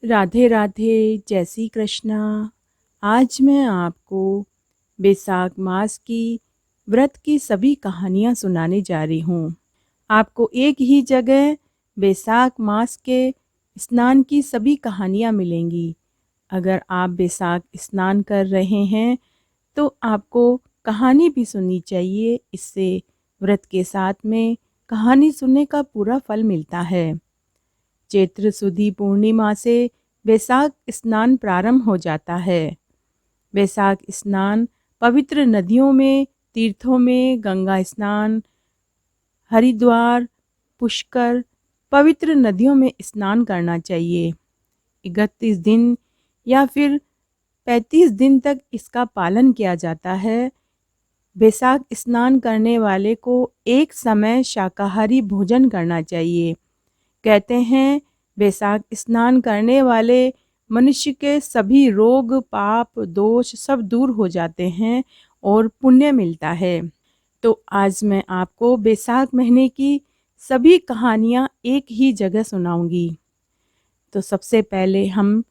राधे राधे, जय श्री कृष्णा। आज मैं आपको बैसाख मास की व्रत की सभी कहानियाँ सुनाने जा रही हूँ। आपको एक ही जगह बैसाख मास के स्नान की सभी कहानियाँ मिलेंगी। अगर आप बैसाख स्नान कर रहे हैं तो आपको कहानी भी सुननी चाहिए। इससे व्रत के साथ में कहानी सुनने का पूरा फल मिलता है। चैत्र सुदी पूर्णिमा से बैसाख स्नान प्रारंभ हो जाता है। बैसाख स्नान पवित्र नदियों में, तीर्थों में, गंगा स्नान, हरिद्वार, पुष्कर, पवित्र नदियों में स्नान करना चाहिए। 31 दिन या फिर 35 दिन तक इसका पालन किया जाता है। बैसाख स्नान करने वाले को एक समय शाकाहारी भोजन करना चाहिए। कहते हैं बैसाख स्नान करने वाले मनुष्य के सभी रोग, पाप, दोष सब दूर हो जाते हैं और पुण्य मिलता है। तो आज मैं आपको बैसाख महीने की सभी कहानियाँ एक ही जगह सुनाऊंगी। तो सबसे पहले हम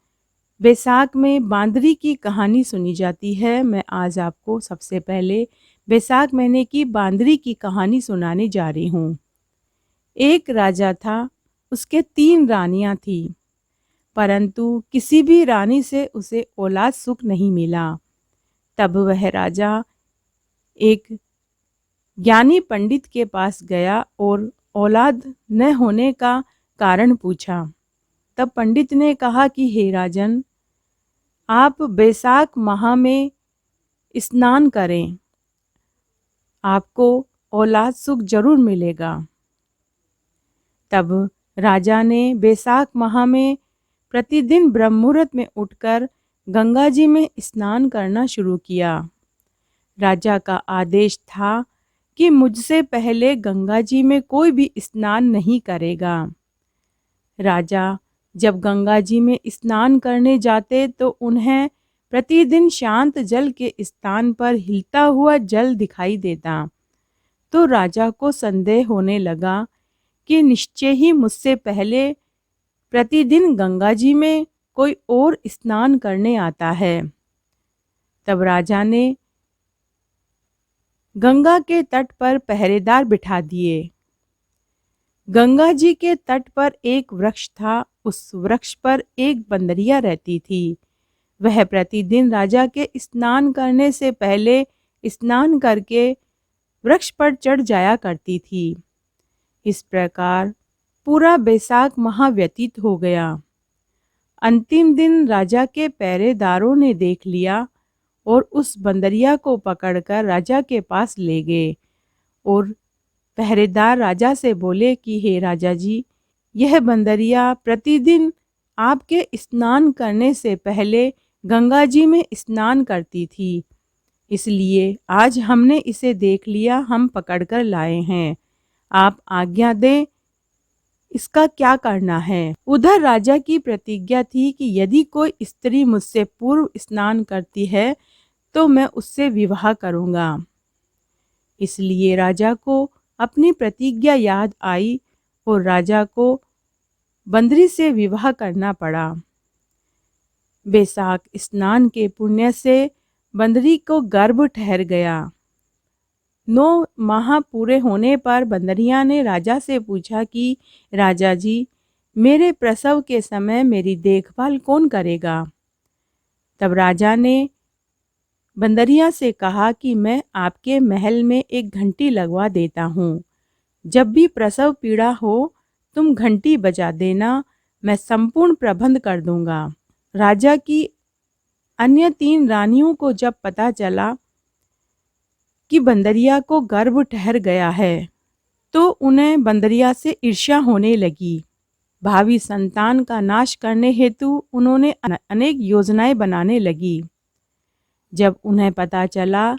बैसाख में बांदरी की कहानी सुनी जाती है। मैं आज आपको सबसे पहले बैसाख महीने की बांदरी की कहानी सुनाने जा रही हूँ। एक राजा था, उसके 3 रानियां थीं, परंतु किसी भी रानी से उसे औलाद सुख नहीं मिला। तब वह राजा एक ज्ञानी पंडित के पास गया और औलाद न होने का कारण पूछा। तब पंडित ने कहा कि हे राजन, आप बैसाख माह में स्नान करें, आपको औलाद सुख जरूर मिलेगा। तब राजा ने बैसाख माह में प्रतिदिन ब्रह्म मुहूर्त में उठकर गंगा जी में स्नान करना शुरू किया। राजा का आदेश था कि मुझसे पहले गंगा जी में कोई भी स्नान नहीं करेगा। राजा जब गंगा जी में स्नान करने जाते तो उन्हें प्रतिदिन शांत जल के स्थान पर हिलता हुआ जल दिखाई देता। तो राजा को संदेह होने लगा कि निश्चय ही मुझसे पहले प्रतिदिन गंगा जी में कोई और स्नान करने आता है। तब राजा ने गंगा के तट पर पहरेदार बिठा दिए। गंगा जी के तट पर एक वृक्ष था। उस वृक्ष पर एक बंदरिया रहती थी। वह प्रतिदिन राजा के स्नान करने से पहले स्नान करके वृक्ष पर चढ़ जाया करती थी। इस प्रकार पूरा बैसाख माह व्यतीत हो गया। अंतिम दिन राजा के पहरेदारों ने देख लिया और उस बंदरिया को पकड़कर राजा के पास ले गए और पहरेदार राजा से बोले कि हे राजा जी, यह बंदरिया प्रतिदिन आपके स्नान करने से पहले गंगा जी में स्नान करती थी, इसलिए आज हमने इसे देख लिया, हम पकड़कर लाए हैं। आप आज्ञा दें, इसका क्या करना है। उधर राजा की प्रतिज्ञा थी कि यदि कोई स्त्री मुझसे पूर्व स्नान करती है तो मैं उससे विवाह करूंगा। इसलिए राजा को अपनी प्रतिज्ञा याद आई और राजा को बंदरी से विवाह करना पड़ा। बैसाख स्नान के पुण्य से बंदरी को गर्भ ठहर गया। 9 माह पूरे होने पर बंदरिया ने राजा से पूछा कि राजा जी, मेरे प्रसव के समय मेरी देखभाल कौन करेगा। तब राजा ने बंदरिया से कहा कि मैं आपके महल में एक घंटी लगवा देता हूँ। जब भी प्रसव पीड़ा हो तुम घंटी बजा देना, मैं संपूर्ण प्रबंध कर दूंगा। राजा की अन्य 3 रानियों को जब पता चला कि बंदरिया को गर्भ ठहर गया है तो उन्हें बंदरिया से ईर्ष्या होने लगी। भावी संतान का नाश करने हेतु उन्होंने अनेक योजनाएं बनाने लगी। जब उन्हें पता चला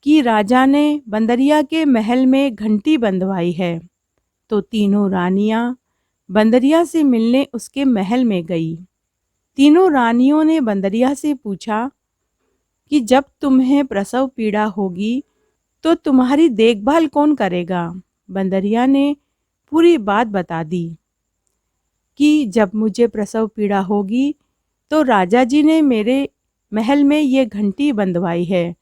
कि राजा ने बंदरिया के महल में घंटी बंधवाई है तो तीनों रानियां बंदरिया से मिलने उसके महल में गई। तीनों रानियों ने बंदरिया से पूछा कि जब तुम्हें प्रसव पीड़ा होगी तो तुम्हारी देखभाल कौन करेगा। बंदरिया ने पूरी बात बता दी कि जब मुझे प्रसव पीड़ा होगी तो राजा जी ने मेरे महल में ये घंटी बंधवाई है।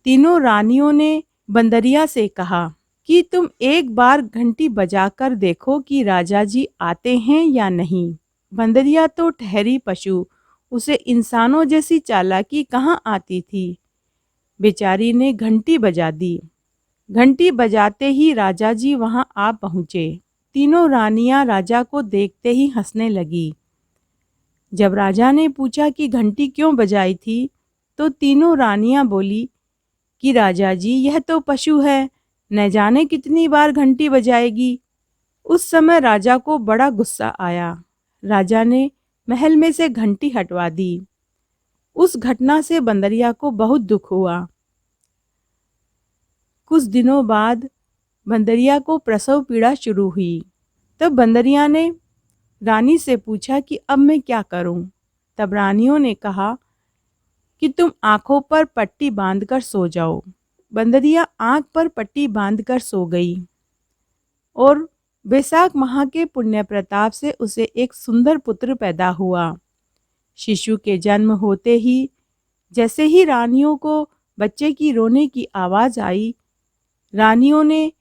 तीनों रानियों ने बंदरिया से कहा कि तुम एक बार घंटी बजाकर देखो कि राजा जी आते हैं या नहीं। बंदरिया तो ठहरी पशु, उसे इंसानों जैसी चालाकी कहाँ आती थी। बेचारी ने घंटी बजा दी। घंटी बजाते ही राजा जी वहां आ पहुंचे। तीनों रानियां राजा को देखते ही हंसने लगी। जब राजा ने पूछा कि घंटी क्यों बजाई थी, तो तीनों रानियां बोली कि राजा जी यह तो पशु है, न जाने कितनी बार घंटी बजाएगी। उस समय राजा को बड़ा गुस्सा आया। राजा ने महल में से घंटी हटवा दी। उस घटना से बंदरिया को बहुत दुख हुआ। कुछ दिनों बाद बंदरिया को प्रसव पीड़ा शुरू हुई। तब बंदरिया ने रानी से पूछा कि अब मैं क्या करूं। तब रानियों ने कहा कि तुम आंखों पर पट्टी बांधकर सो जाओ। बंदरिया आंख पर पट्टी बांधकर सो गई और बैसाख माह के पुण्य प्रताप से उसे एक सुंदर पुत्र पैदा हुआ। शिशु के जन्म होते ही जैसे ही रानियों को बच्चे की रोने की आवाज़ आई, रानियों ने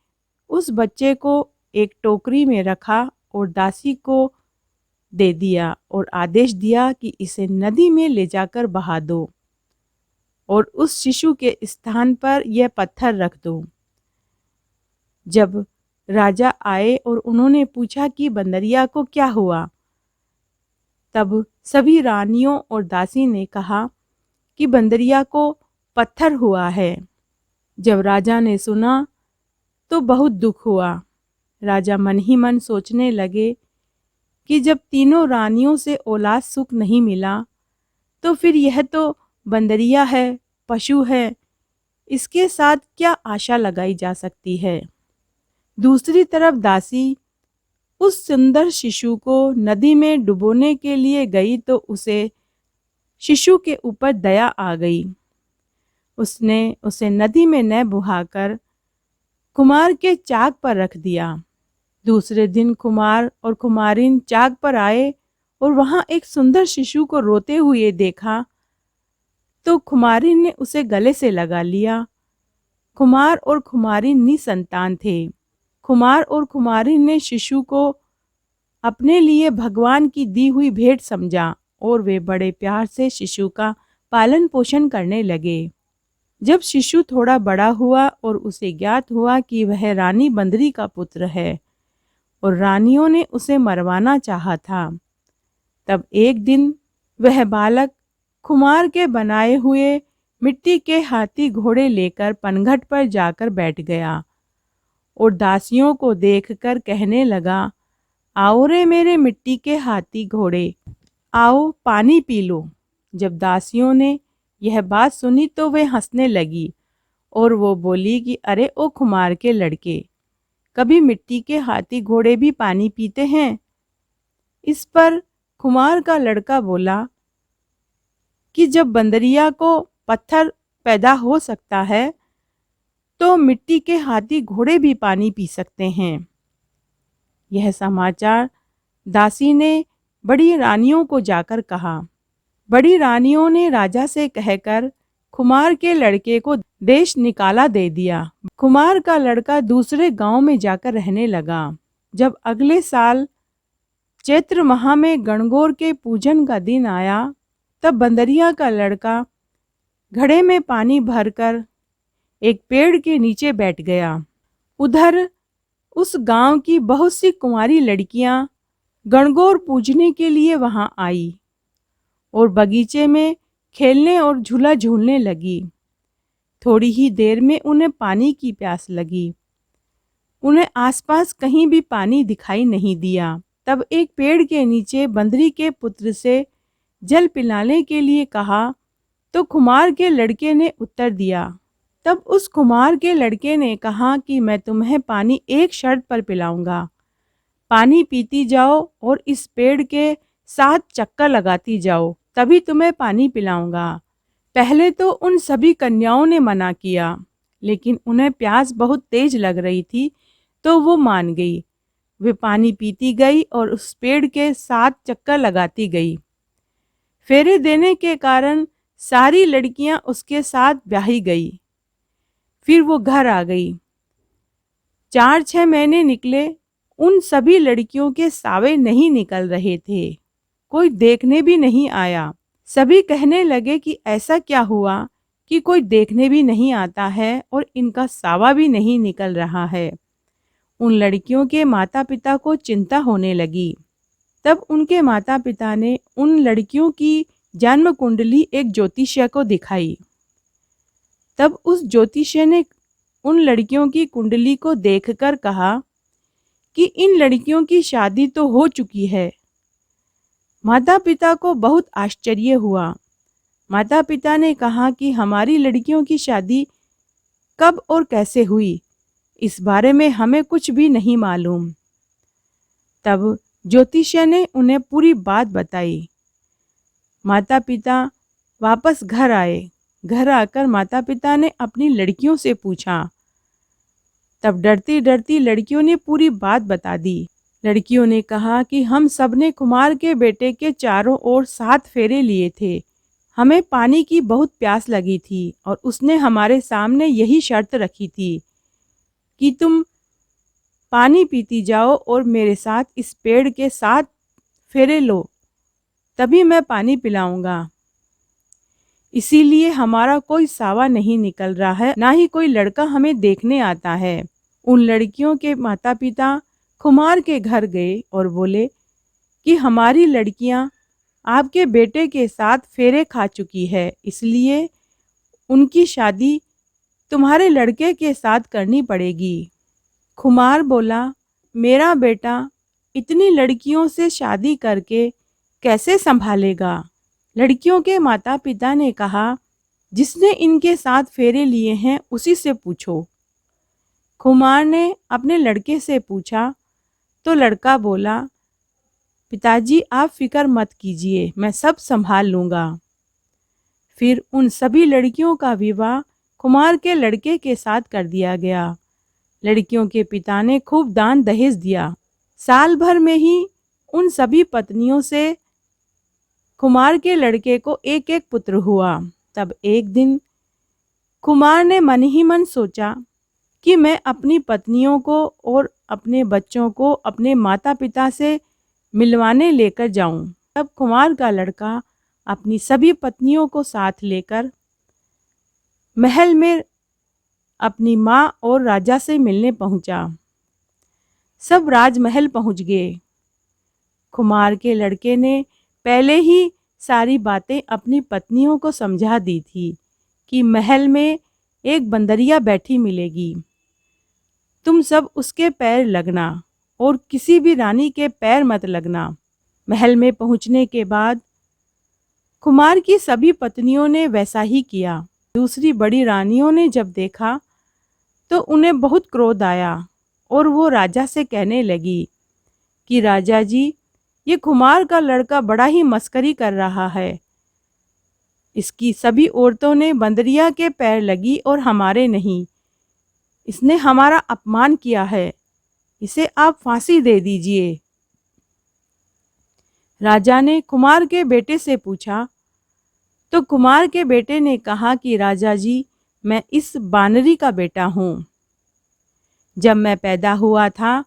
उस बच्चे को एक टोकरी में रखा और दासी को दे दिया और आदेश दिया कि इसे नदी में ले जाकर बहा दो और उस शिशु के स्थान पर यह पत्थर रख दो। जब राजा आए और उन्होंने पूछा कि बंदरिया को क्या हुआ, तब सभी रानियों और दासी ने कहा कि बंदरिया को पत्थर हुआ है। जब राजा ने सुना तो बहुत दुख हुआ। राजा मन ही मन सोचने लगे कि जब तीनों रानियों से औलाद सुख नहीं मिला तो फिर यह तो बंदरिया है, पशु है, इसके साथ क्या आशा लगाई जा सकती है। दूसरी तरफ दासी उस सुंदर शिशु को नदी में डुबोने के लिए गई तो उसे शिशु के ऊपर दया आ गई। उसने उसे नदी में न बहाकर कुमार के चाक पर रख दिया। दूसरे दिन कुमार और कुमारिन चाक पर आए और वहां एक सुंदर शिशु को रोते हुए देखा तो कुमारिन ने उसे गले से लगा लिया। कुमार और कुमारिन निसंतान थे। कुमार और कुमारिन ने शिशु को अपने लिए भगवान की दी हुई भेंट समझा और वे बड़े प्यार से शिशु का पालन पोषण करने लगे। जब शिशु थोड़ा बड़ा हुआ और उसे ज्ञात हुआ कि वह रानी बंदरी का पुत्र है और रानियों ने उसे मरवाना चाहा था, तब एक दिन वह बालक कुमार के बनाए हुए मिट्टी के हाथी घोड़े लेकर पनघट पर जाकर बैठ गया और दासियों को देखकर कहने लगा, आओ रे मेरे मिट्टी के हाथी घोड़े, आओ पानी पी लो। जब दासियों ने यह बात सुनी तो वे हंसने लगी और वो बोली कि अरे ओ कुमार के लड़के, कभी मिट्टी के हाथी घोड़े भी पानी पीते हैं। इस पर कुमार का लड़का बोला कि जब बंदरिया को पत्थर पैदा हो सकता है तो मिट्टी के हाथी घोड़े भी पानी पी सकते हैं। यह समाचार दासी ने बड़ी रानियों को जाकर कहा। बड़ी रानियों ने राजा से कहकर कुमार के लड़के को देश निकाला दे दिया। कुमार का लड़का दूसरे गांव में जाकर रहने लगा। जब अगले साल चैत्र माह में गणगौर के पूजन का दिन आया तब बंदरिया का लड़का घड़े में पानी भरकर एक पेड़ के नीचे बैठ गया। उधर उस गांव की बहुत सी कुंवारी लड़कियां गणगौर पूजने के लिए वहां आई और बगीचे में खेलने और झूला झूलने लगी। थोड़ी ही देर में उन्हें पानी की प्यास लगी। उन्हें आसपास कहीं भी पानी दिखाई नहीं दिया। तब एक पेड़ के नीचे बंदरी के पुत्र से जल पिलाने के लिए कहा तो कुमार के लड़के ने उत्तर दिया। तब उस कुमार के लड़के ने कहा कि मैं तुम्हें पानी एक शर्त पर पिलाऊंगा। पानी पीती जाओ और इस पेड़ के 7 चक्कर लगाती जाओ, तभी तुम्हें पानी पिलाऊंगा। पहले तो उन सभी कन्याओं ने मना किया, लेकिन उन्हें प्यास बहुत तेज लग रही थी तो वो मान गई। वे पानी पीती गई और उस पेड़ के 7 चक्कर लगाती गई। फेरे देने के कारण सारी लड़कियां उसके साथ ब्याही गई। फिर वो घर आ गई। 4-6 महीने निकले, उन सभी लड़कियों के सावे नहीं निकल रहे थे। कोई देखने भी नहीं आया। सभी कहने लगे कि ऐसा क्या हुआ कि कोई देखने भी नहीं आता है और इनका सावा भी नहीं निकल रहा है। उन लड़कियों के माता पिता को चिंता होने लगी। तब उनके माता पिता ने उन लड़कियों की जन्म कुंडली एक ज्योतिष्य को दिखाई। तब उस ज्योतिष्य ने उन लड़कियों की कुंडली को देखकर कहा कि इन लड़कियों की शादी तो हो चुकी है। माता पिता को बहुत आश्चर्य हुआ। माता पिता ने कहा कि हमारी लड़कियों की शादी कब और कैसे हुई, इस बारे में हमें कुछ भी नहीं मालूम। तब ज्योतिष्य ने उन्हें पूरी बात बताई। माता पिता वापस घर आए। घर आकर माता पिता ने अपनी लड़कियों से पूछा। तब डरती डरती लड़कियों ने पूरी बात बता दी। लड़कियों ने कहा कि हम सब ने कुमार के बेटे के चारों ओर 7 फेरे लिए थे। हमें पानी की बहुत प्यास लगी थी और उसने हमारे सामने यही शर्त रखी थी कि तुम पानी पीती जाओ और मेरे साथ इस पेड़ के 7 फेरे लो, तभी मैं पानी पिलाऊंगा। इसीलिए हमारा कोई सावा नहीं निकल रहा है, ना ही कोई लड़का हमें देखने आता है। उन लड़कियों के माता पिता कुमार के घर गए और बोले कि हमारी लड़कियां आपके बेटे के साथ फेरे खा चुकी है, इसलिए उनकी शादी तुम्हारे लड़के के साथ करनी पड़ेगी। कुमार बोला, मेरा बेटा इतनी लड़कियों से शादी करके कैसे संभालेगा? लड़कियों के माता पिता ने कहा, जिसने इनके साथ फेरे लिए हैं उसी से पूछो। कुमार ने अपने लड़के से पूछा तो लड़का बोला, पिताजी आप फिक्र मत कीजिए, मैं सब संभाल लूँगा। फिर उन सभी लड़कियों का विवाह कुमार के लड़के के साथ कर दिया गया। लड़कियों के पिता ने खूब दान दहेज दिया। साल भर में ही उन सभी पत्नियों से कुमार के लड़के को एक एक पुत्र हुआ। तब एक दिन कुमार ने मन ही मन सोचा कि मैं अपनी पत्नियों को और अपने बच्चों को अपने माता पिता से मिलवाने लेकर जाऊं। तब कुमार का लड़का अपनी सभी पत्नियों को साथ लेकर महल में अपनी माँ और राजा से मिलने पहुंचा। सब राजमहल पहुंच गए। कुमार के लड़के ने पहले ही सारी बातें अपनी पत्नियों को समझा दी थी कि महल में एक बंदरिया बैठी मिलेगी, तुम सब उसके पैर लगना और किसी भी रानी के पैर मत लगना। महल में पहुंचने के बाद कुमार की सभी पत्नियों ने वैसा ही किया। दूसरी बड़ी रानियों ने जब देखा तो उन्हें बहुत क्रोध आया और वो राजा से कहने लगी कि राजा जी, ये कुमार का लड़का बड़ा ही मस्करी कर रहा है। इसकी सभी औरतों ने बंदरिया के पैर लगी और हमारे नहीं। इसने हमारा अपमान किया है, इसे आप फांसी दे दीजिए। राजा ने कुमार के बेटे से पूछा तो कुमार के बेटे ने कहा कि राजा जी, मैं इस बानरी का बेटा हूँ। जब मैं पैदा हुआ था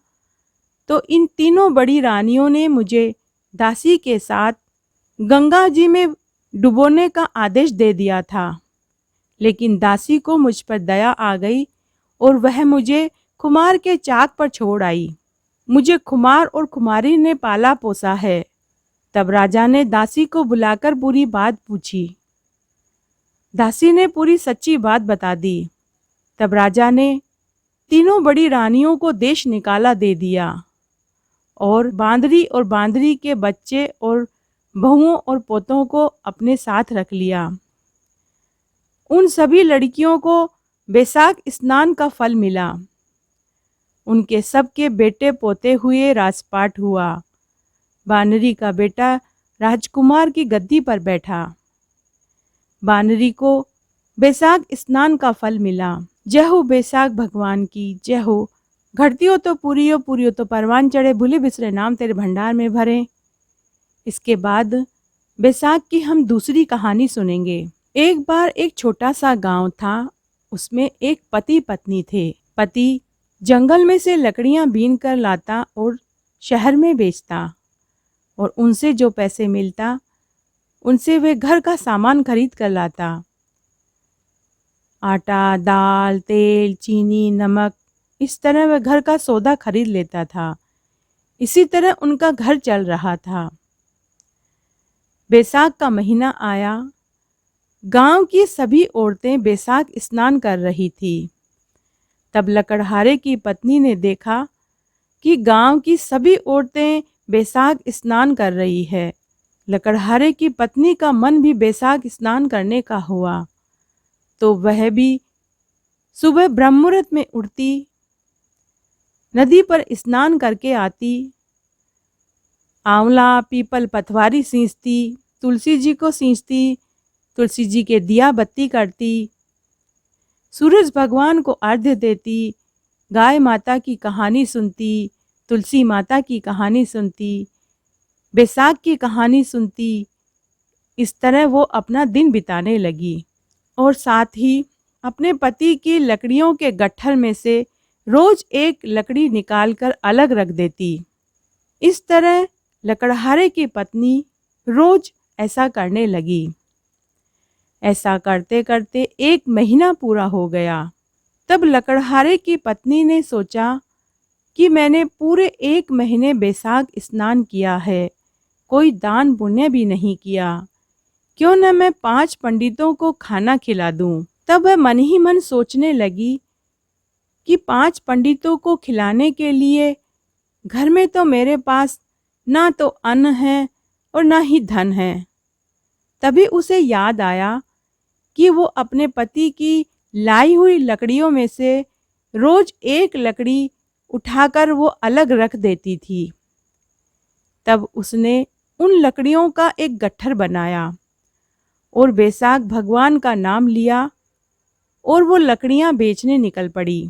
तो इन तीनों बड़ी रानियों ने मुझे दासी के साथ गंगा जी में डुबोने का आदेश दे दिया था, लेकिन दासी को मुझ पर दया आ गई और वह मुझे कुमार के चाक पर छोड़ आई। मुझे कुमार और कुमारी ने पाला पोसा है। तब राजा ने दासी को बुलाकर पूरी बात पूछी। दासी ने पूरी सच्ची बात बता दी। तब राजा ने तीनों बड़ी रानियों को देश निकाला दे दिया और बांदरी के बच्चे और बहुओं और पोतों को अपने साथ रख लिया। उन सभी लड़कियों को बैसाख स्नान का फल मिला। उनके सबके बेटे पोते हुए राजपाट हुआ। बानरी का बेटा राजकुमार की गद्दी पर बैठा। बानरी को बैसाख स्नान का फल मिला। जय हो बैसाख भगवान की, जय हो। घटती हो तो पूरी हो तो परवान चढ़े, भूले बिसरे नाम तेरे भंडार में भरे। इसके बाद बैसाख की हम दूसरी कहानी सुनेंगे। एक बार एक छोटा सा गांव था। उसमें एक पति पत्नी थे। पति जंगल में से लकड़ियां बीन कर लाता और शहर में बेचता, और उनसे जो पैसे मिलता उनसे वे घर का सामान खरीद कर लाता। आटा, दाल, तेल, चीनी, नमक, इस तरह वह घर का सौदा खरीद लेता था। इसी तरह उनका घर चल रहा था। बैसाख का महीना आया। गांव की सभी औरतें बैसाख स्नान कर रही थी। तब लकड़हारे की पत्नी ने देखा कि गांव की सभी औरतें बैसाख स्नान कर रही है। लकड़हारे की पत्नी का मन भी बैसाख स्नान करने का हुआ, तो वह भी सुबह ब्रह्म मुहूर्त में उठती, नदी पर स्नान करके आती, आंवला, पीपल, पथवारी सींचती, तुलसी जी को सींचती, तुलसी जी के दिया बत्ती करती, सूरज भगवान को अर्घ्य देती, गाय माता की कहानी सुनती, तुलसी माता की कहानी सुनती, बैसाख की कहानी सुनती। इस तरह वो अपना दिन बिताने लगी और साथ ही अपने पति की लकड़ियों के गट्ठर में से रोज एक लकड़ी निकालकर अलग रख देती। इस तरह लकड़हारे की पत्नी रोज ऐसा करने लगी। ऐसा करते करते एक महीना पूरा हो गया। तब लकड़हारे की पत्नी ने सोचा कि मैंने पूरे एक महीने बैसाख स्नान किया है, कोई दान पुण्य भी नहीं किया, क्यों न मैं 5 पंडितों को खाना खिला दूं। तब वह मन ही मन सोचने लगी कि 5 पंडितों को खिलाने के लिए घर में तो मेरे पास ना तो अन्न है और ना ही धन है। तभी उसे याद आया कि वो अपने पति की लाई हुई लकड़ियों में से रोज एक लकड़ी उठाकर वो अलग रख देती थी। तब उसने उन लकड़ियों का एक गट्ठर बनाया और बैसाख भगवान का नाम लिया और वो लकड़ियां बेचने निकल पड़ी।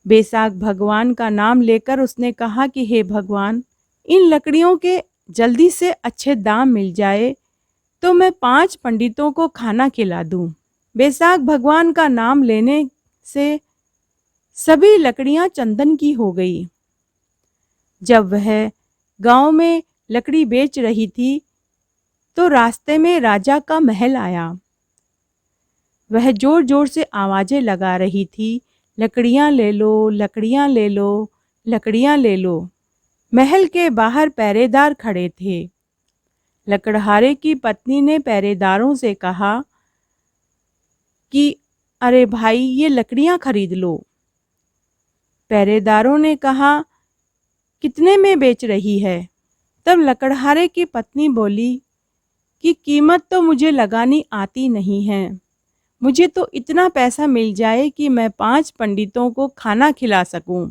बैसाख भगवान का नाम लेकर उसने कहा कि हे भगवान, इन लकड़ियों के जल्दी से अच्छे दाम मिल जाए तो मैं 5 पंडितों को खाना खिला दूं। बैसाख भगवान का नाम लेने से सभी लकड़ियां चंदन की हो गई। जब वह गांव में लकड़ी बेच रही थी तो रास्ते में राजा का महल आया। वह जोर जोर से आवाजें लगा रही थी, लकड़ियां ले लो, लकड़ियां ले लो, लकड़ियां ले लो। महल के बाहर पहरेदार खड़े थे। लकड़हारे की पत्नी ने पहरेदारों से कहा कि अरे भाई, ये लकड़ियां खरीद लो। पहरेदारों ने कहा, कितने में बेच रही है? तब लकड़हारे की पत्नी बोली कि कीमत तो मुझे लगानी आती नहीं है, मुझे तो इतना पैसा मिल जाए कि मैं 5 पंडितों को खाना खिला सकूं।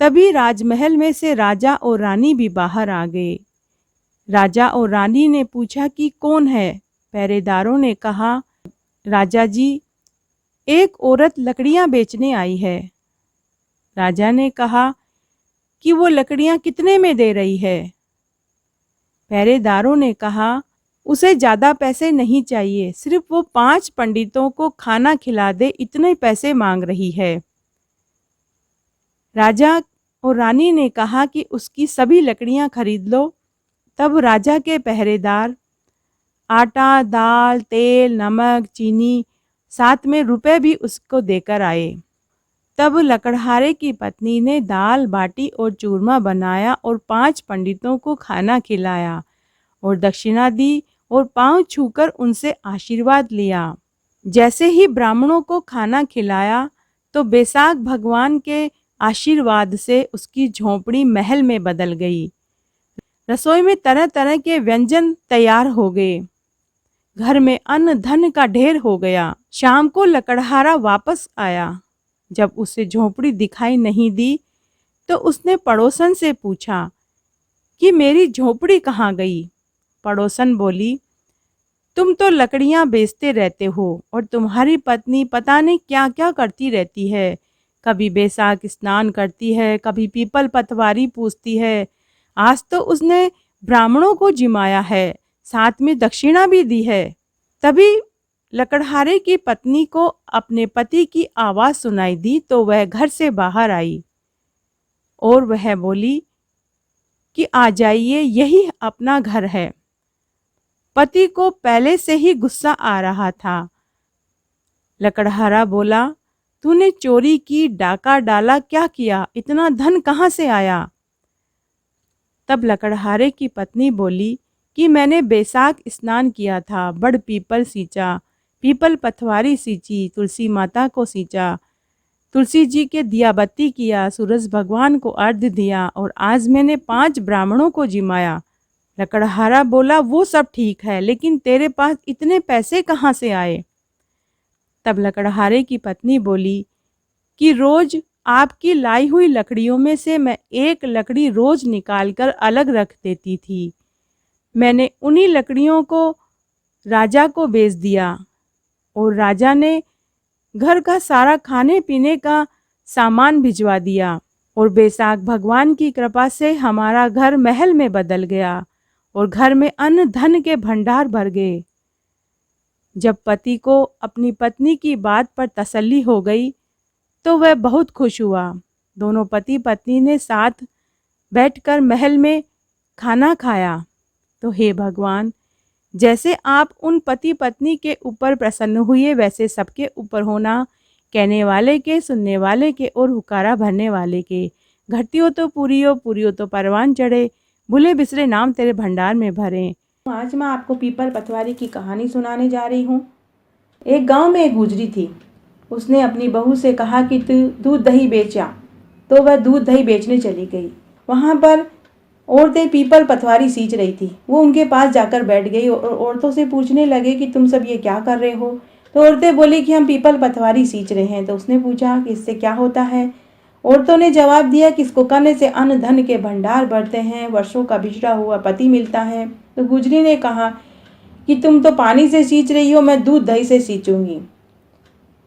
तभी राजमहल में से राजा और रानी भी बाहर आ गए। राजा और रानी ने पूछा कि कौन है? पहरेदारों ने कहा, राजा जी, एक औरत लकड़ियां बेचने आई है। राजा ने कहा कि वो लकड़ियां कितने में दे रही है? पहरेदारों ने कहा, उसे ज़्यादा पैसे नहीं चाहिए, सिर्फ वो 5 पंडितों को खाना खिला दे, इतने पैसे मांग रही है। राजा और रानी ने कहा कि उसकी सभी लकड़ियां खरीद लो। तब राजा के पहरेदार आटा, दाल, तेल, नमक, चीनी, साथ में रुपए भी उसको देकर आए। तब लकड़हारे की पत्नी ने दाल बाटी और चूरमा बनाया और 5 पंडितों को खाना खिलाया और दक्षिणा दी और पांव छूकर उनसे आशीर्वाद लिया। जैसे ही ब्राह्मणों को खाना खिलाया तो बैसाख भगवान के आशीर्वाद से उसकी झोंपड़ी महल में बदल गई। रसोई में तरह तरह के व्यंजन तैयार हो गए। घर में अन्न धन का ढेर हो गया। शाम को लकड़हारा वापस आया। जब उसे झोंपड़ी दिखाई नहीं दी तो उसने पड़ोसन से पूछा कि मेरी झोंपड़ी कहाँ गई? पड़ोसन बोली, तुम तो लकड़ियां बेचते रहते हो और तुम्हारी पत्नी पता नहीं क्या क्या करती रहती है, कभी बैसाख स्नान करती है, कभी पीपल पतवारी पूजती है। आज तो उसने ब्राह्मणों को जिमाया है, साथ में दक्षिणा भी दी है। तभी लकड़हारे की पत्नी को अपने पति की आवाज़ सुनाई दी तो वह घर से बाहर आई और वह बोली कि आ जाइए, यही अपना घर है। पति को पहले से ही गुस्सा आ रहा था। लकड़हारा बोला, तूने चोरी की, डाका डाला, क्या किया? इतना धन कहाँ से आया? तब लकड़हारे की पत्नी बोली कि मैंने बैसाख स्नान किया था, बड़ पीपल सींचा, पीपल पथवारी सींची, तुलसी माता को सींचा, तुलसी जी के दिया बत्ती किया, सूरज भगवान को अर्घ्य दिया और आज मैंने 5 ब्राह्मणों को जिमाया। लकड़हारा बोला, वो सब ठीक है, लेकिन तेरे पास इतने पैसे कहाँ से आए? तब लकड़हारे की पत्नी बोली कि रोज आपकी लाई हुई लकड़ियों में से मैं एक लकड़ी रोज निकालकर अलग रख देती थी। मैंने उन्हीं लकड़ियों को राजा को बेच दिया और राजा ने घर का सारा खाने पीने का सामान भिजवा दिया और बैसाख भगवान की कृपा से हमारा घर महल में बदल गया और घर में अन्न धन के भंडार भर गए। जब पति को अपनी पत्नी की बात पर तसल्ली हो गई तो वह बहुत खुश हुआ। दोनों पति पत्नी ने साथ बैठकर महल में खाना खाया। तो हे भगवान, जैसे आप उन पति पत्नी के ऊपर प्रसन्न हुए वैसे सबके ऊपर होना, कहने वाले के, सुनने वाले के और हुकारा भरने वाले के। घटती हो तो पूरी हो तो परवान चढ़े, भूले बिसरे नाम तेरे भंडार में भरे। आज मैं आपको पीपल पतवारी की कहानी सुनाने जा रही हूँ। एक गांव में एक गुजरी थी। उसने अपनी बहू से कहा कि तू दूध दही बेचा, तो वह दूध दही बेचने चली गई। वहाँ पर औरतें पीपल पतवारी सींच रही थी। वो उनके पास जाकर बैठ गई और औरतों से पूछने लगे कि तुम सब ये क्या कर रहे हो? तो औरतें बोली कि हम पीपल पतवारी सींच रहे हैं। तो उसने पूछा कि इससे क्या होता है? औरतों ने जवाब दिया कि इसको करने से अन्न धन के भंडार बढ़ते हैं, वर्षों का बिछड़ा हुआ पति मिलता है। तो गुजरी ने कहा कि तुम तो पानी से सींच रही हो, मैं दूध दही से सींचूंगी।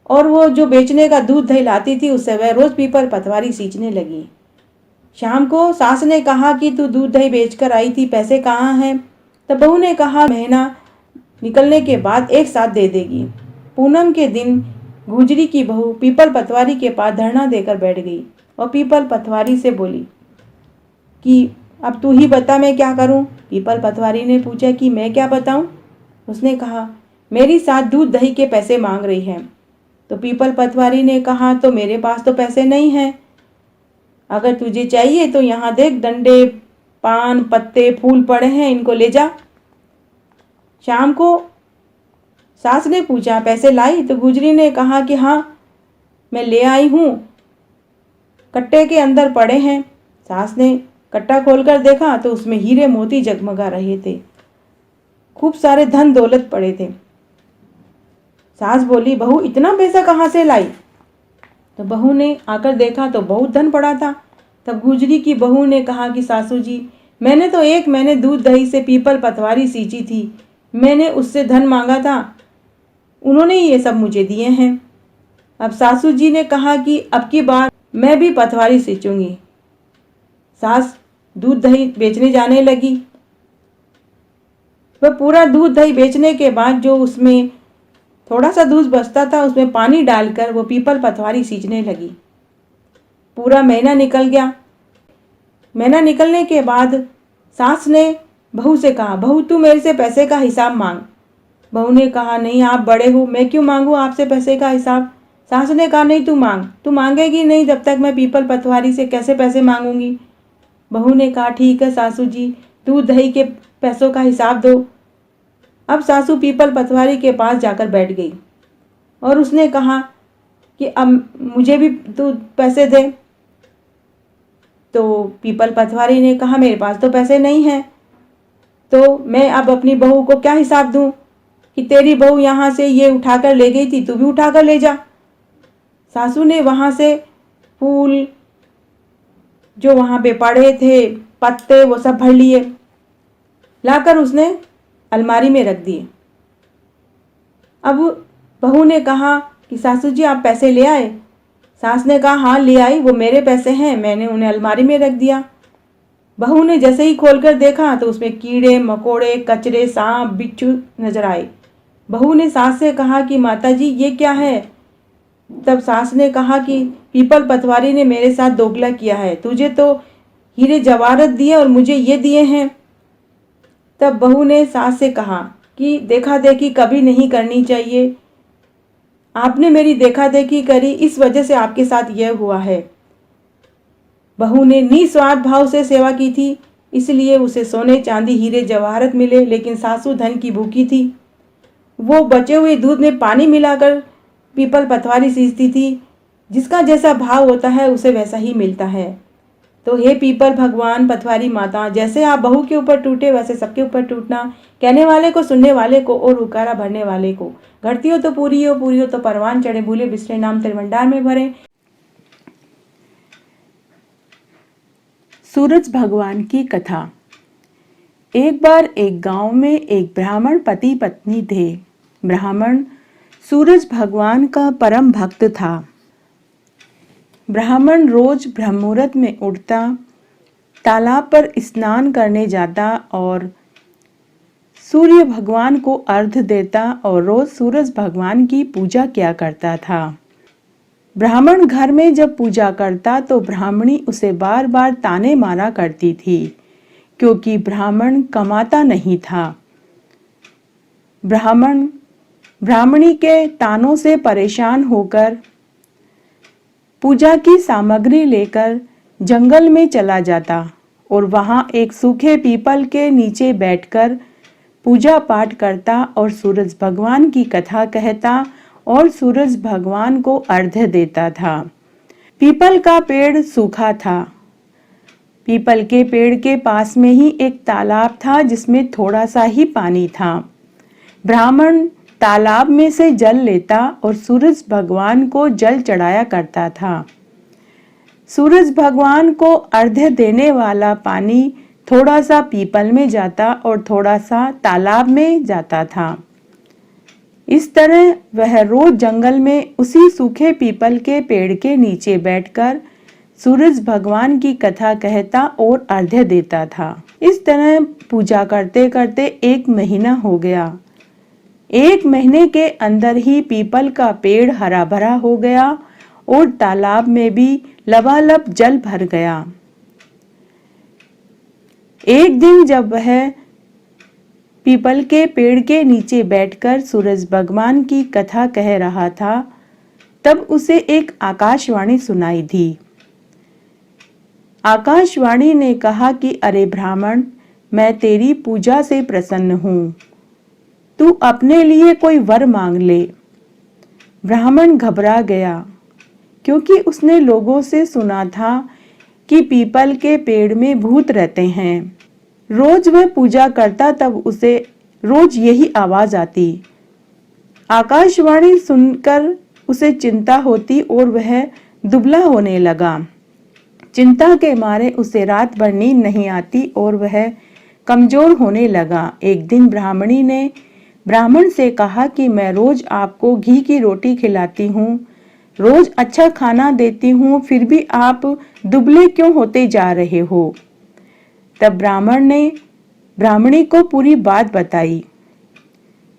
और वो जो बेचने का दूध दही लाती थी उससे वह रोज पीपल पतवारी सींचने लगी। शाम को सास ने कहा कि तू दूध दही बेचकर आई थी, पैसे कहाँ हैं? तब बहू ने कहा महीना निकलने के बाद एक साथ दे देगी। पूनम के दिन गुजरी की बहू पीपल पतवारी के पास धरना देकर बैठ गई और पीपल पतवारी से बोली कि अब तू ही बता मैं क्या करूं? पीपल पतवारी ने पूछा कि मैं क्या बताऊं? उसने कहा मेरी साथ दूध दही के पैसे मांग रही है। तो पीपल पतवारी ने कहा तो मेरे पास तो पैसे नहीं हैं। अगर तुझे चाहिए तो यहाँ देख, डंडे, पान, पत्ते, फूल पड़े हैं, इनको ले जा। शाम को सास ने पूछा पैसे लाई? तो गुजरी ने कहा कि हाँ मैं ले आई हूँ, कट्टे के अंदर पड़े हैं। सास ने कट्टा खोलकर देखा तो उसमें हीरे मोती जगमगा रहे थे, खूब सारे धन दौलत पड़े थे। सास बोली बहू इतना पैसा कहाँ से लाई? तो बहू ने आकर देखा तो बहुत धन पड़ा था। तब गुजरी की बहू ने कहा कि सासू जी, मैंने तो एक महीने दूध दही से पीपल पतवारी सींची थी, मैंने उससे धन मांगा था, उन्होंने ये सब मुझे दिए हैं। अब सासू जी ने कहा कि अब की बार मैं भी पतवारी सींचूंगी। सास दूध दही बेचने जाने लगी। वह पूरा दूध दही बेचने के बाद जो उसमें थोड़ा सा दूध बचता था उसमें पानी डालकर वो पीपल पतवारी सींचने लगी। पूरा महीना निकल गया। महीना निकलने के बाद सास ने बहू से कहा बहू तू मेरे से पैसे का हिसाब मांग। बहू ने कहा नहीं आप बड़े हो, मैं क्यों मांगू आपसे पैसे का हिसाब? सास ने कहा नहीं तू मांग। तू मांगेगी नहीं जब तक मैं पीपल पतवारी से कैसे पैसे मांगूंगी? बहू ने कहा ठीक है सासू जी, दूध दही के पैसों का हिसाब दो। अब सासू पीपल पतवारी के पास जाकर बैठ गई और उसने कहा कि अब मुझे भी तू पैसे दे। तो पीपल पतवारी ने कहा मेरे पास तो पैसे नहीं हैं, तो मैं अब अपनी बहू को क्या हिसाब दूं कि तेरी बहू यहाँ से ये उठाकर ले गई थी, तू भी उठाकर ले जा। सासू ने वहाँ से फूल जो वहाँ पे पड़े थे, पत्ते, वो सब भर लिए, लाकर उसने अलमारी में रख दिए। अब बहू ने कहा कि सासू जी आप पैसे ले आए? सास ने कहा, हाँ ले आई, वो मेरे पैसे हैं, मैंने उन्हें अलमारी में रख दिया। बहू ने जैसे ही खोलकर देखा तो उसमें कीड़े मकोड़े, कचरे, सांप, बिच्छू नजर आए। बहू ने सास से कहा कि माताजी ये क्या है? तब सास ने कहा कि पीपल पतवारी ने मेरे साथ दोगला किया है, तुझे तो हीरे जवाहरत दिए और मुझे ये दिए हैं। तब बहू ने सास से कहा कि देखा देखी कभी नहीं करनी चाहिए, आपने मेरी देखा देखी करी, इस वजह से आपके साथ यह हुआ है। बहू ने निस्वार्थ भाव से सेवा की थी, इसलिए उसे सोने चांदी हीरे जवाहरत मिले, लेकिन सासू धन की भूखी थी। वो बचे हुए दूध में पानी मिलाकर पीपल पतवारी सींचती थी। जिसका जैसा भाव होता है उसे वैसा ही मिलता है। तो हे पीपल भगवान, पतवारी माता, जैसे आप बहू के ऊपर टूटे वैसे सबके ऊपर टूटना। कहने वाले को, सुनने वाले को और हुकारा भरने वाले को। घटती हो तो पूरी हो, पूरी हो तो परवान चढ़े, भूले बिसरे नाम तेरे भंडार में भरे। सूरज भगवान की कथा। एक बार एक गांव में एक ब्राह्मण पति पत्नी थे। ब्राह्मण सूरज भगवान का परम भक्त था। ब्राह्मण रोज ब्रह्ममुहूर्त में उठता, तालाब पर स्नान करने जाता और सूर्य भगवान को अर्घ्य देता और रोज सूरज भगवान की पूजा किया करता था। ब्राह्मण घर में जब पूजा करता तो ब्राह्मणी उसे बार बार ताने मारा करती थी, क्योंकि ब्राह्मण कमाता नहीं था। ब्राह्मण ब्राह्मणी के तानों से परेशान होकर पूजा की सामग्री लेकर जंगल में चला जाता और वहां एक सूखे पीपल के नीचे बैठकर पूजा पाठ करता और सूरज भगवान की कथा कहता और सूरज भगवान को अर्घ्य देता था। पीपल का पेड़ सूखा था। पीपल के पेड़ के पास में ही एक तालाब था जिसमें थोड़ा सा ही पानी था। ब्राह्मण तालाब में से जल लेता और सूरज भगवान को जल चढ़ाया करता था। सूरज भगवान को अर्घ्य देने वाला पानी थोड़ा सा पीपल में जाता और थोड़ा सा तालाब में जाता था। इस तरह वह रोज जंगल में उसी सूखे पीपल के पेड़ के नीचे बैठकर सूरज भगवान की कथा कहता और अर्घ्य देता था। इस तरह पूजा करते करते 1 महीना हो गया। 1 महीने के अंदर ही पीपल का पेड़ हरा भरा हो गया और तालाब में भी लबालब जल भर गया। एक दिन जब वह पीपल के पेड़ के नीचे बैठकर सूरज भगवान की कथा कह रहा था, तब उसे एक आकाशवाणी सुनाई दी। आकाशवाणी ने कहा कि अरे ब्राह्मण, मैं तेरी पूजा से प्रसन्न हूँ, तू अपने लिए कोई वर मांग ले। ब्राह्मण घबरा गया, क्योंकि उसने लोगों से सुना था कि पीपल के पेड़ में भूत रहते हैं। रोज वह पूजा करता तब उसे रोज यही आवाज आती। आकाशवाणी सुनकर उसे चिंता होती और वह दुबला होने लगा। चिंता के मारे उसे रात भर नींद नहीं आती और वह कमजोर होने लगा। एक दिन ब्राह्मणी ने ब्राह्मण से कहा कि मैं रोज आपको घी की रोटी खिलाती हूँ, रोज अच्छा खाना देती हूँ, फिर भी आप दुबले क्यों होते जा रहे हो? तब ब्राह्मण ने ब्राह्मणी को पूरी बात बताई।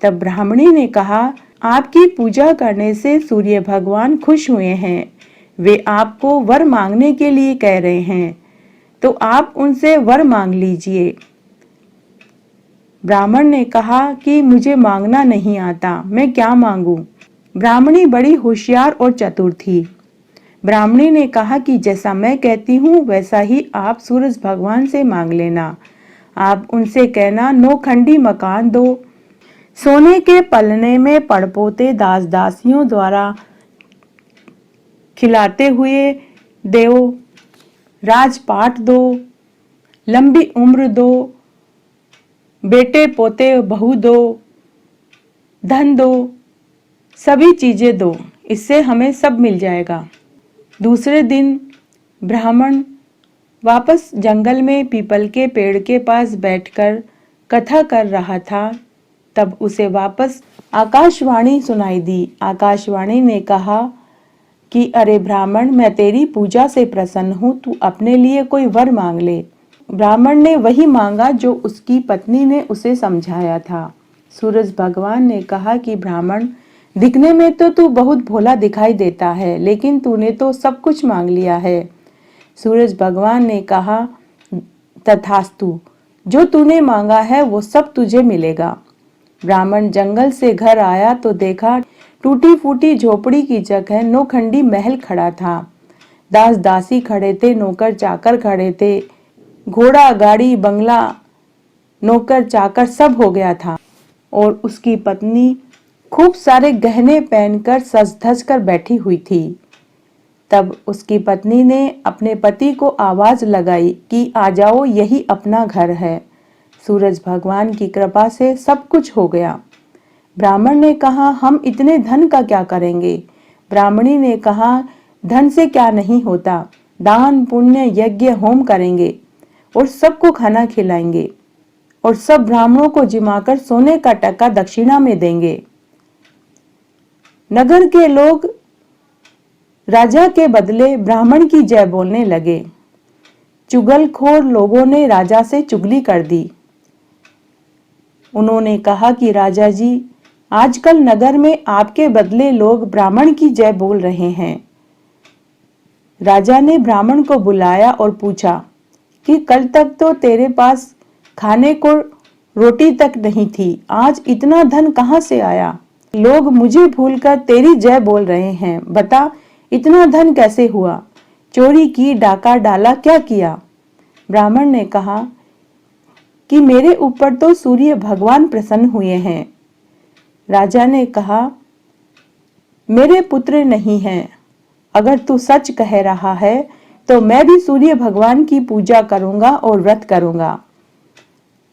तब ब्राह्मणी ने कहा, आपकी पूजा करने से सूर्य भगवान खुश हुए हैं, वे आपको वर मांगने के लिए कह रहे हैं, तो आप उनसे वर मांग लीजिए। ब्राह्मण ने कहा कि मुझे मांगना नहीं आता, मैं क्या मांगू? ब्राह्मणी बड़ी होशियार और चतुर थी। ब्राह्मणी ने कहा कि जैसा मैं कहती हूँ वैसा ही आप सूरज भगवान से मांग लेना। आप उनसे कहना, नौखंडी मकान दो, सोने के पलने में पड़पोते दास दासियों द्वारा खिलाते हुए देव, राजपाट दो, लंबी उम्र दो, बेटे पोते बहू दो, धन दो, सभी चीजें दो, इससे हमें सब मिल जाएगा। दूसरे दिन ब्राह्मण वापस जंगल में पीपल के पेड़ के पास बैठकर कथा कर रहा था, तब उसे वापस आकाशवाणी सुनाई दी। आकाशवाणी ने कहा कि अरे ब्राह्मण, मैं तेरी पूजा से प्रसन्न हूँ, तू अपने लिए कोई वर मांग ले। ब्राह्मण ने वही मांगा जो उसकी पत्नी ने उसे समझाया था। सूरज भगवान ने कहा कि ब्राह्मण, दिखने में तो तू बहुत भोला दिखाई देता है, लेकिन तूने तो सब कुछ मांग लिया है। सूरज भगवान ने कहा, तथास्तु, जो तूने मांगा है वो सब तुझे मिलेगा। ब्राह्मण जंगल से घर आया तो देखा टूटी फूटी झोपड़ी की जगह नौखंडी महल खड़ा था। दास दासी खड़े थे, नौकर चाकर खड़े थे, घोड़ा गाड़ी बंगला नौकर चाकर सब हो गया था और उसकी पत्नी खूब सारे गहने पहनकर सज धज कर बैठी हुई थी। तब उसकी पत्नी ने अपने पति को आवाज लगाई कि आ जाओ, यही अपना घर है। सूरज भगवान की कृपा से सब कुछ हो गया। ब्राह्मण ने कहा, हम इतने धन का क्या करेंगे? ब्राह्मणी ने कहा, धन से क्या नहीं होता, दान पुण्य यज्ञ होम करेंगे और सबको खाना खिलाएंगे और सब ब्राह्मणों को जिमाकर सोने का टका दक्षिणा में देंगे। नगर के लोग राजा के बदले ब्राह्मण की जय बोलने लगे। चुगलखोर लोगों ने राजा से चुगली कर दी। उन्होंने कहा कि राजा जी, आजकल नगर में आपके बदले लोग ब्राह्मण की जय बोल रहे हैं। राजा ने ब्राह्मण को बुलाया और पूछा कि कल तक तो तेरे पास खाने को रोटी तक नहीं थी, आज इतना धन कहां से आया? लोग मुझे भूलकर तेरी जय बोल रहे हैं, बता इतना धन कैसे हुआ? चोरी की, डाका डाला, क्या किया? ब्राह्मण ने कहा कि मेरे ऊपर तो सूर्य भगवान प्रसन्न हुए हैं। राजा ने कहा, मेरे पुत्र नहीं हैं, अगर तू सच कह रहा है तो मैं भी सूर्य भगवान की पूजा करूंगा और व्रत करूंगा।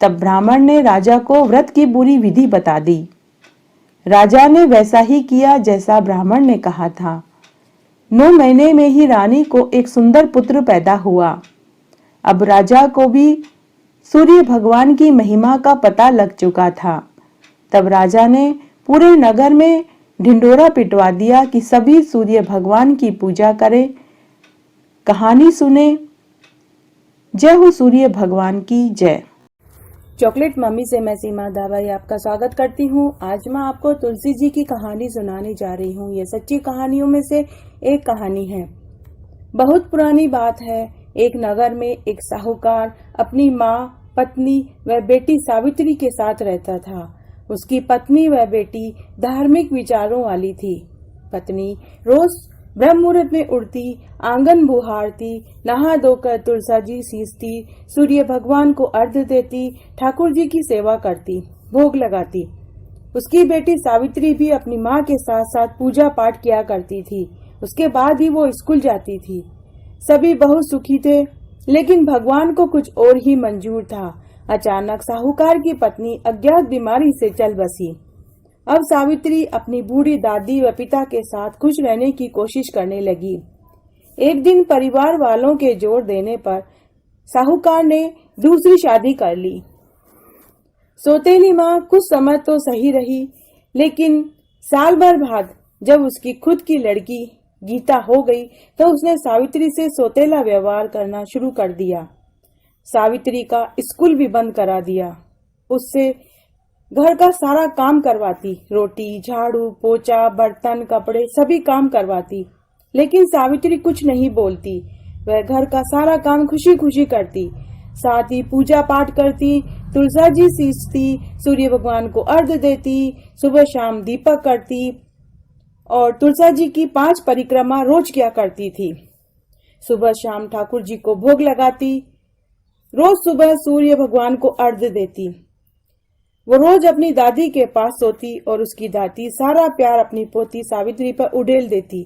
तब ब्राह्मण ने राजा को व्रत की पूरी विधि बता दी। राजा ने वैसा ही किया जैसा ब्राह्मण ने कहा था। 9 महीने में ही रानी को एक सुंदर पुत्र पैदा हुआ। अब राजा को भी सूर्य भगवान की महिमा का पता लग चुका था। तब राजा ने पूरे नगर में ढिंडोरा पिटवा दिया कि सभी सूर्य भगवान की पूजा करें, कहानी सुने। जय हो सूर्य भगवान की जय। चॉकलेट मम्मी से मैं सीमा दाबाई आपका स्वागत करती हूँ। आज मैं आपको तुलसी जी की कहानी सुनाने जा रही हूँ। ये सच्ची कहानियों में से एक कहानी है। बहुत पुरानी बात है। एक नगर में एक साहूकार अपनी माँ, पत्नी व बेटी सावित्री के साथ रहता था। उसकी पत्नी व बेटी धार्मिक विचारों वाली थी। पत्नी रोज ब्रह्म मुहूर्त में उठती, आंगन बुहारती, नहा धोकर तुलसा जी सींचती, सूर्य भगवान को अर्घ्य देती, ठाकुर जी की सेवा करती, भोग लगाती। उसकी बेटी सावित्री भी अपनी माँ के साथ साथ पूजा पाठ किया करती थी। उसके बाद ही वो स्कूल जाती थी। सभी बहुत सुखी थे, लेकिन भगवान को कुछ और ही मंजूर था। अचानक साहूकार की पत्नी अज्ञात बीमारी से चल बसी। अब सावित्री अपनी बूढ़ी दादी व पिता के साथ खुश रहने की कोशिश करने लगी। एक दिन परिवार वालों के जोर देने पर साहूकार ने दूसरी शादी कर ली। सौतेली माँ कुछ समय तो सही रही, लेकिन साल भर बाद जब उसकी खुद की लड़की गीता हो गई तो उसने सावित्री से सौतेला व्यवहार करना शुरू कर दिया। सावित्री का स्कूल भी बंद करा दिया। उससे घर का सारा काम करवाती, रोटी, झाड़ू, पोछा, बर्तन, कपड़े सभी काम करवाती, लेकिन सावित्री कुछ नहीं बोलती। वह घर का सारा काम खुशी खुशी करती, साथ ही पूजा पाठ करती, तुलसा जी सींचती, सूर्य भगवान को अर्घ्य देती, सुबह शाम दीपक करती और तुलसा जी की 5 परिक्रमा रोज किया करती थी। सुबह शाम ठाकुर जी को भोग लगाती, रोज सुबह सूर्य भगवान को अर्घ्य देती। वो रोज अपनी दादी के पास सोती और उसकी दादी सारा प्यार अपनी पोती सावित्री पर उड़ेल देती।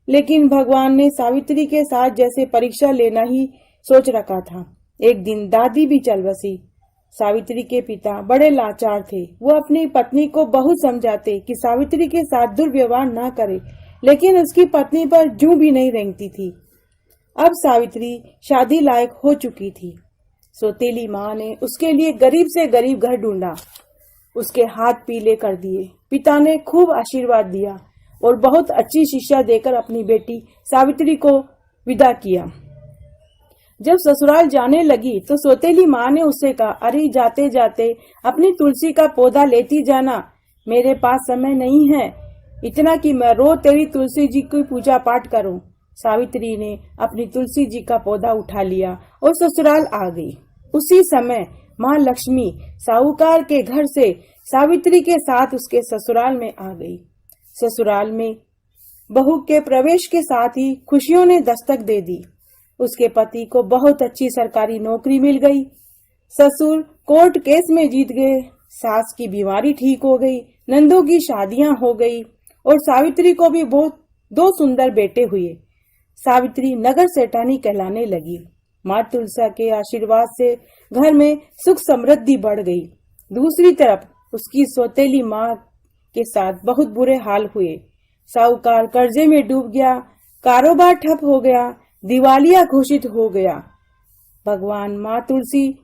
लेकिन भगवान ने सावित्री के साथ जैसे परीक्षा लेना ही सोच रखा था। एक दिन दादी भी चल बसी। सावित्री के पिता बड़े लाचार थे। वो अपनी पत्नी को बहुत समझाते कि सावित्री के साथ दुर्व्यवहार ना करे, लेकिन उसकी पत्नी पर जूं भी नहीं रेंगती थी। अब सावित्री शादी लायक हो चुकी थी। सौतेली माँ ने उसके लिए गरीब से गरीब घर ढूंढा, उसके हाथ पीले कर दिए। पिता ने खूब आशीर्वाद दिया। और बहुत अच्छी शिक्षा देकर अपनी बेटी सावित्री को विदा किया। जब ससुराल जाने लगी तो सौतेली माँ ने उससे कहा, अरे जाते जाते अपनी तुलसी का पौधा लेती जाना, मेरे पास समय नहीं है इतना कि मैं रोज तेरी तुलसी जी की पूजा पाठ करूं। सावित्री ने अपनी तुलसी जी का पौधा उठा लिया और ससुराल आ गई। उसी समय माँ लक्ष्मी साहूकार के घर से सावित्री के साथ उसके ससुराल में आ गई। ससुराल में बहू के प्रवेश के साथ ही खुशियों ने दस्तक दे दी। उसके पति को बहुत अच्छी सरकारी नौकरी मिल गई। ससुर कोर्ट केस में जीत गए। सास की बीमारी ठीक हो गई। नंदों की शादियां हो गई और सावित्री को भी बहुत 2 सुंदर बेटे हुए। सावित्री नगर सेठानी कहलाने लगी। माँ तुलसा के आशीर्वाद से घर में सुख समृद्धि बढ़ गई। दूसरी तरफ उसकी सौतेली माँ के साथ बहुत बुरे हाल हुए। साहूकार कर्जे में डूब गया, कारोबार ठप हो गया, दिवालिया घोषित हो गया। भगवान माँ तुलसी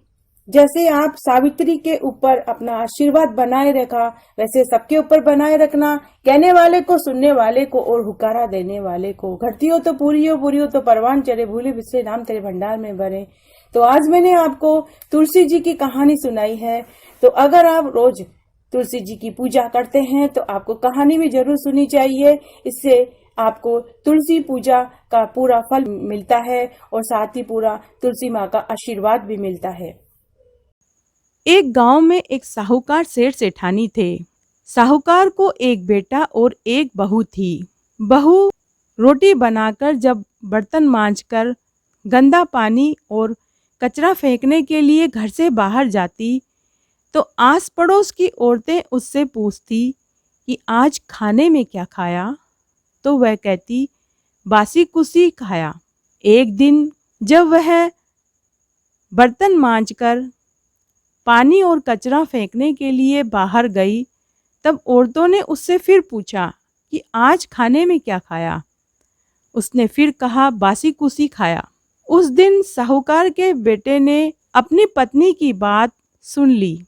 जैसे आप सावित्री के ऊपर अपना आशीर्वाद बनाए रखा, वैसे सबके ऊपर बनाए रखना। कहने वाले को, सुनने वाले को और हुकारा देने वाले को। घटती हो तो पूरी हो, बुरी हो तो परवान चढ़े, भूले बिसरे नाम तेरे भंडार में भरे। तो आज मैंने आपको तुलसी जी की कहानी सुनाई है। तो अगर आप रोज तुलसी जी की पूजा करते हैं तो आपको कहानी भी जरूर सुननी चाहिए। इससे आपको तुलसी पूजा का पूरा फल मिलता है और साथ ही पूरा तुलसी माँ का आशीर्वाद भी मिलता है। एक गांव में एक साहूकार सेठ सेठानी थे। साहूकार को एक बेटा और एक बहू थी। बहू रोटी बनाकर जब बर्तन मांजकर गंदा पानी और कचरा फेंकने के लिए घर से बाहर जाती तो आस पड़ोस की औरतें उससे पूछती कि आज खाने में क्या खाया, तो वह कहती बासी कुसी खाया। एक दिन जब वह बर्तन मांजकर पानी और कचरा फेंकने के लिए बाहर गई तब औरतों ने उससे फिर पूछा कि आज खाने में क्या खाया। उसने फिर कहा बासी कुसी खाया। उस दिन साहूकार के बेटे ने अपनी पत्नी की बात सुन ली।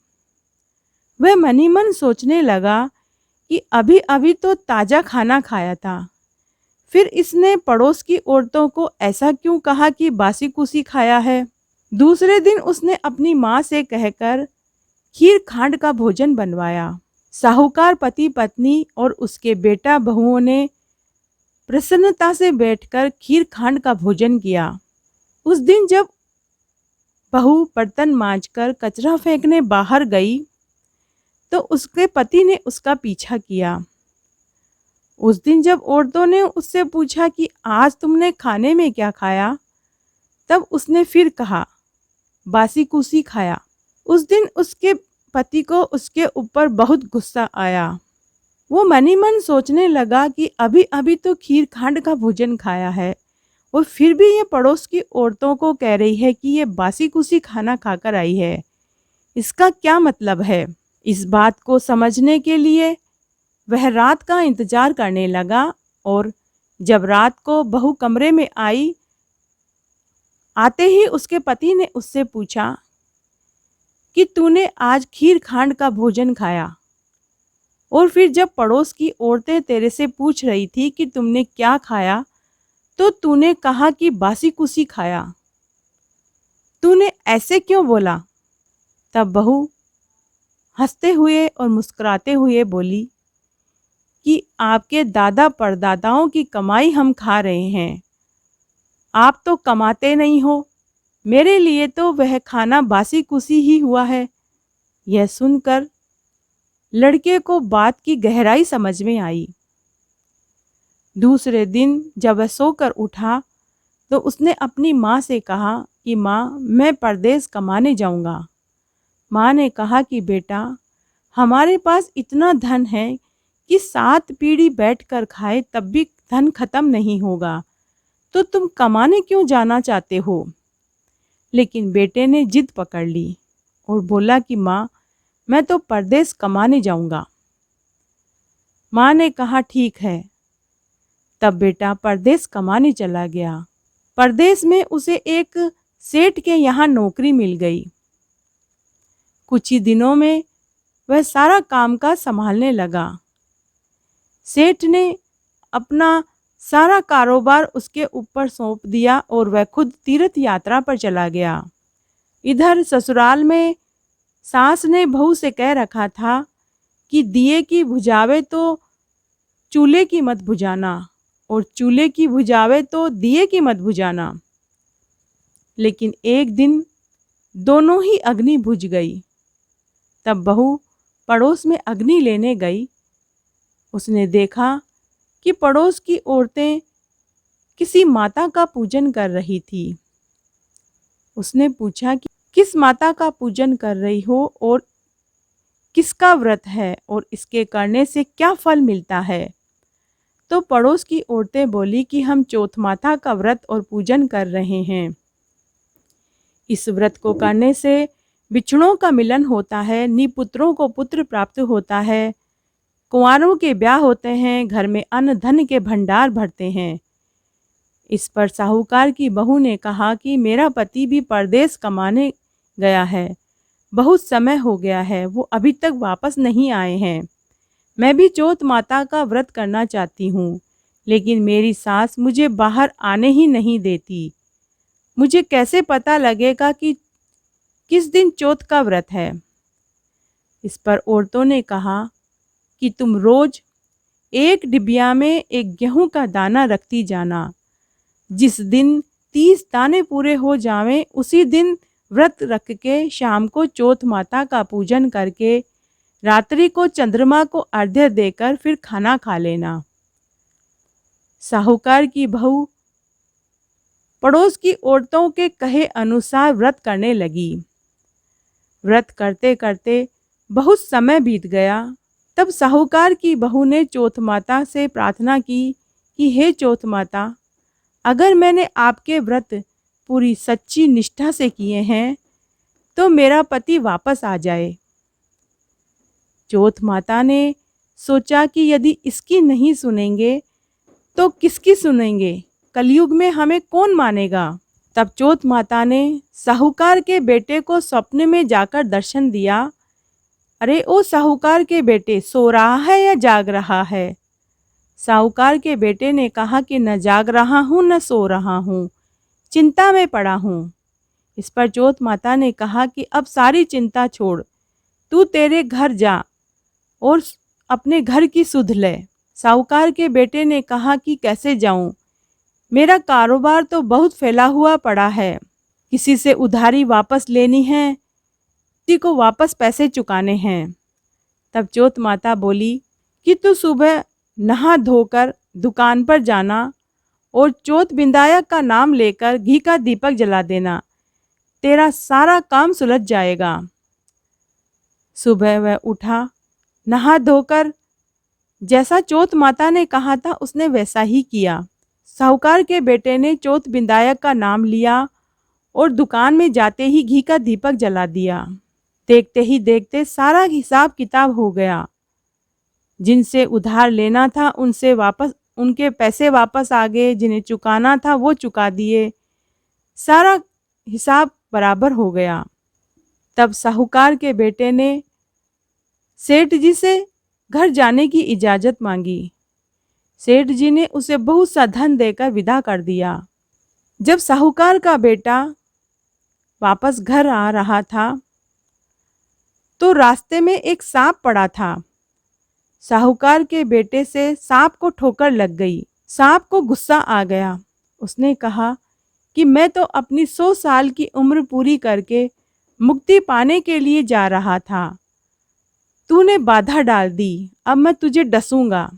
वह मनी मन सोचने लगा कि अभी अभी तो ताज़ा खाना खाया था, फिर इसने पड़ोस की औरतों को ऐसा क्यों कहा कि बासी कुसी खाया है। दूसरे दिन उसने अपनी माँ से कहकर खीर खांड का भोजन बनवाया। साहूकार पति पत्नी और उसके बेटा बहुओं ने प्रसन्नता से बैठकर खीर खांड का भोजन किया। उस दिन जब बहू बर्तन मांजकर कचरा फेंकने बाहर गई तो उसके पति ने उसका पीछा किया। उस दिन जब औरतों ने उससे पूछा कि आज तुमने खाने में क्या खाया, तब उसने फिर कहा बासी कुसी खाया। उस दिन उसके पति को उसके ऊपर बहुत गुस्सा आया। वो मनी मन सोचने लगा कि अभी अभी तो खीर खांड का भोजन खाया है और फिर भी ये पड़ोस की औरतों को कह रही है कि ये बासी कुसी खाना खाकर आई है। इसका क्या मतलब है? इस बात को समझने के लिए वह रात का इंतजार करने लगा और जब रात को बहू कमरे में आई, आते ही उसके पति ने उससे पूछा कि तूने आज खीर खांड का भोजन खाया, और फिर जब पड़ोस की औरतें तेरे से पूछ रही थी कि तुमने क्या खाया तो तूने कहा कि बासी कुसी खाया। तूने ऐसे क्यों बोला? तब बहू हंसते हुए और मुस्कुराते हुए बोली कि आपके दादा परदादाओं की कमाई हम खा रहे हैं, आप तो कमाते नहीं हो, मेरे लिए तो वह खाना बासी कुसी ही हुआ है। यह सुनकर लड़के को बात की गहराई समझ में आई। दूसरे दिन जब वह सोकर उठा तो उसने अपनी माँ से कहा कि माँ, मैं परदेश कमाने जाऊँगा। माँ ने कहा कि बेटा, हमारे पास इतना धन है कि 7 पीढ़ी बैठकर खाए तब भी धन खत्म नहीं होगा, तो तुम कमाने क्यों जाना चाहते हो? लेकिन बेटे ने जिद पकड़ ली और बोला कि माँ, मैं तो परदेश कमाने जाऊँगा। माँ ने कहा ठीक है। तब बेटा परदेश कमाने चला गया। परदेश में उसे एक सेठ के यहाँ नौकरी मिल गई। कुछ ही दिनों में वह सारा काम काज संभालने लगा। सेठ ने अपना सारा कारोबार उसके ऊपर सौंप दिया और वह खुद तीर्थ यात्रा पर चला गया। इधर ससुराल में सास ने बहू से कह रखा था कि दिए की बुझावे तो चूल्हे की मत बुझाना और चूल्हे की बुझावे तो दिए की मत बुझाना। लेकिन एक दिन दोनों ही अग्नि बुझ गई। तब बहू पड़ोस में अग्नि लेने गई। उसने देखा कि पड़ोस की औरतें किसी माता का पूजन कर रही थी। उसने पूछा कि किस माता का पूजन कर रही हो और किसका व्रत है और इसके करने से क्या फल मिलता है। तो पड़ोस की औरतें बोली कि हम चौथ माता का व्रत और पूजन कर रहे हैं। इस व्रत को करने से बिछड़ों का मिलन होता है, निपुत्रों को पुत्र प्राप्त होता है, कुंवारों के ब्याह होते हैं, घर में अन्न धन के भंडार भरते हैं। इस पर साहूकार की बहू ने कहा कि मेरा पति भी परदेश कमाने गया है, बहुत समय हो गया है, वो अभी तक वापस नहीं आए हैं। मैं भी चौथ माता का व्रत करना चाहती हूँ, लेकिन मेरी सास मुझे बाहर आने ही नहीं देती। मुझे कैसे पता लगेगा कि किस दिन चौथ का व्रत है। इस पर औरतों ने कहा कि तुम रोज एक डिबिया में एक गेहूं का दाना रखती जाना। जिस दिन 30 दाने पूरे हो जावें उसी दिन व्रत रख के शाम को चौथ माता का पूजन करके रात्रि को चंद्रमा को अर्घ्य देकर फिर खाना खा लेना। साहूकार की बहू पड़ोस की औरतों के कहे अनुसार व्रत करने लगी। व्रत करते करते बहुत समय बीत गया। तब साहूकार की बहू ने चौथ माता से प्रार्थना की कि हे चौथ माता, अगर मैंने आपके व्रत पूरी सच्ची निष्ठा से किए हैं तो मेरा पति वापस आ जाए। चौथ माता ने सोचा कि यदि इसकी नहीं सुनेंगे तो किसकी सुनेंगे, कलयुग में हमें कौन मानेगा। तब चौथ माता ने साहूकार के बेटे को स्वप्न में जाकर दर्शन दिया। अरे ओ साहूकार के बेटे, सो रहा है या जाग रहा है। साहूकार के बेटे ने कहा कि न जाग रहा हूँ न सो रहा हूँ, चिंता में पड़ा हूँ। इस पर चौथ माता ने कहा कि अब सारी चिंता छोड़, तू तेरे घर जा और अपने घर की सुध ले। साहूकार के बेटे ने कहा कि कैसे जाऊं, मेरा कारोबार तो बहुत फैला हुआ पड़ा है, किसी से उधारी वापस लेनी है, किसी को वापस पैसे चुकाने हैं। तब चौथ माता बोली कि तू सुबह नहा धोकर दुकान पर जाना और चौथ बिंदायक का नाम लेकर घी का दीपक जला देना, तेरा सारा काम सुलझ जाएगा। सुबह वह उठा, नहा धोकर जैसा चौथ माता ने कहा था उसने वैसा ही किया। साहूकार के बेटे ने चौथ बिंदायक का नाम लिया और दुकान में जाते ही घी का दीपक जला दिया। देखते ही देखते सारा हिसाब किताब हो गया। जिनसे उधार लेना था उनसे वापस, उनके पैसे वापस आ गए, जिन्हें चुकाना था वो चुका दिए, सारा हिसाब बराबर हो गया। तब साहूकार के बेटे ने सेठ जी से घर जाने की इजाज़त मांगी। सेठ जी ने उसे बहुत सा धन देकर विदा कर दिया। जब साहूकार का बेटा वापस घर आ रहा था तो रास्ते में एक सांप पड़ा था। साहूकार के बेटे से सांप को ठोकर लग गई। सांप को गुस्सा आ गया। उसने कहा कि मैं तो अपनी 100 साल की उम्र पूरी करके मुक्ति पाने के लिए जा रहा था, तूने बाधा डाल दी, अब मैं तुझे डसूंगा।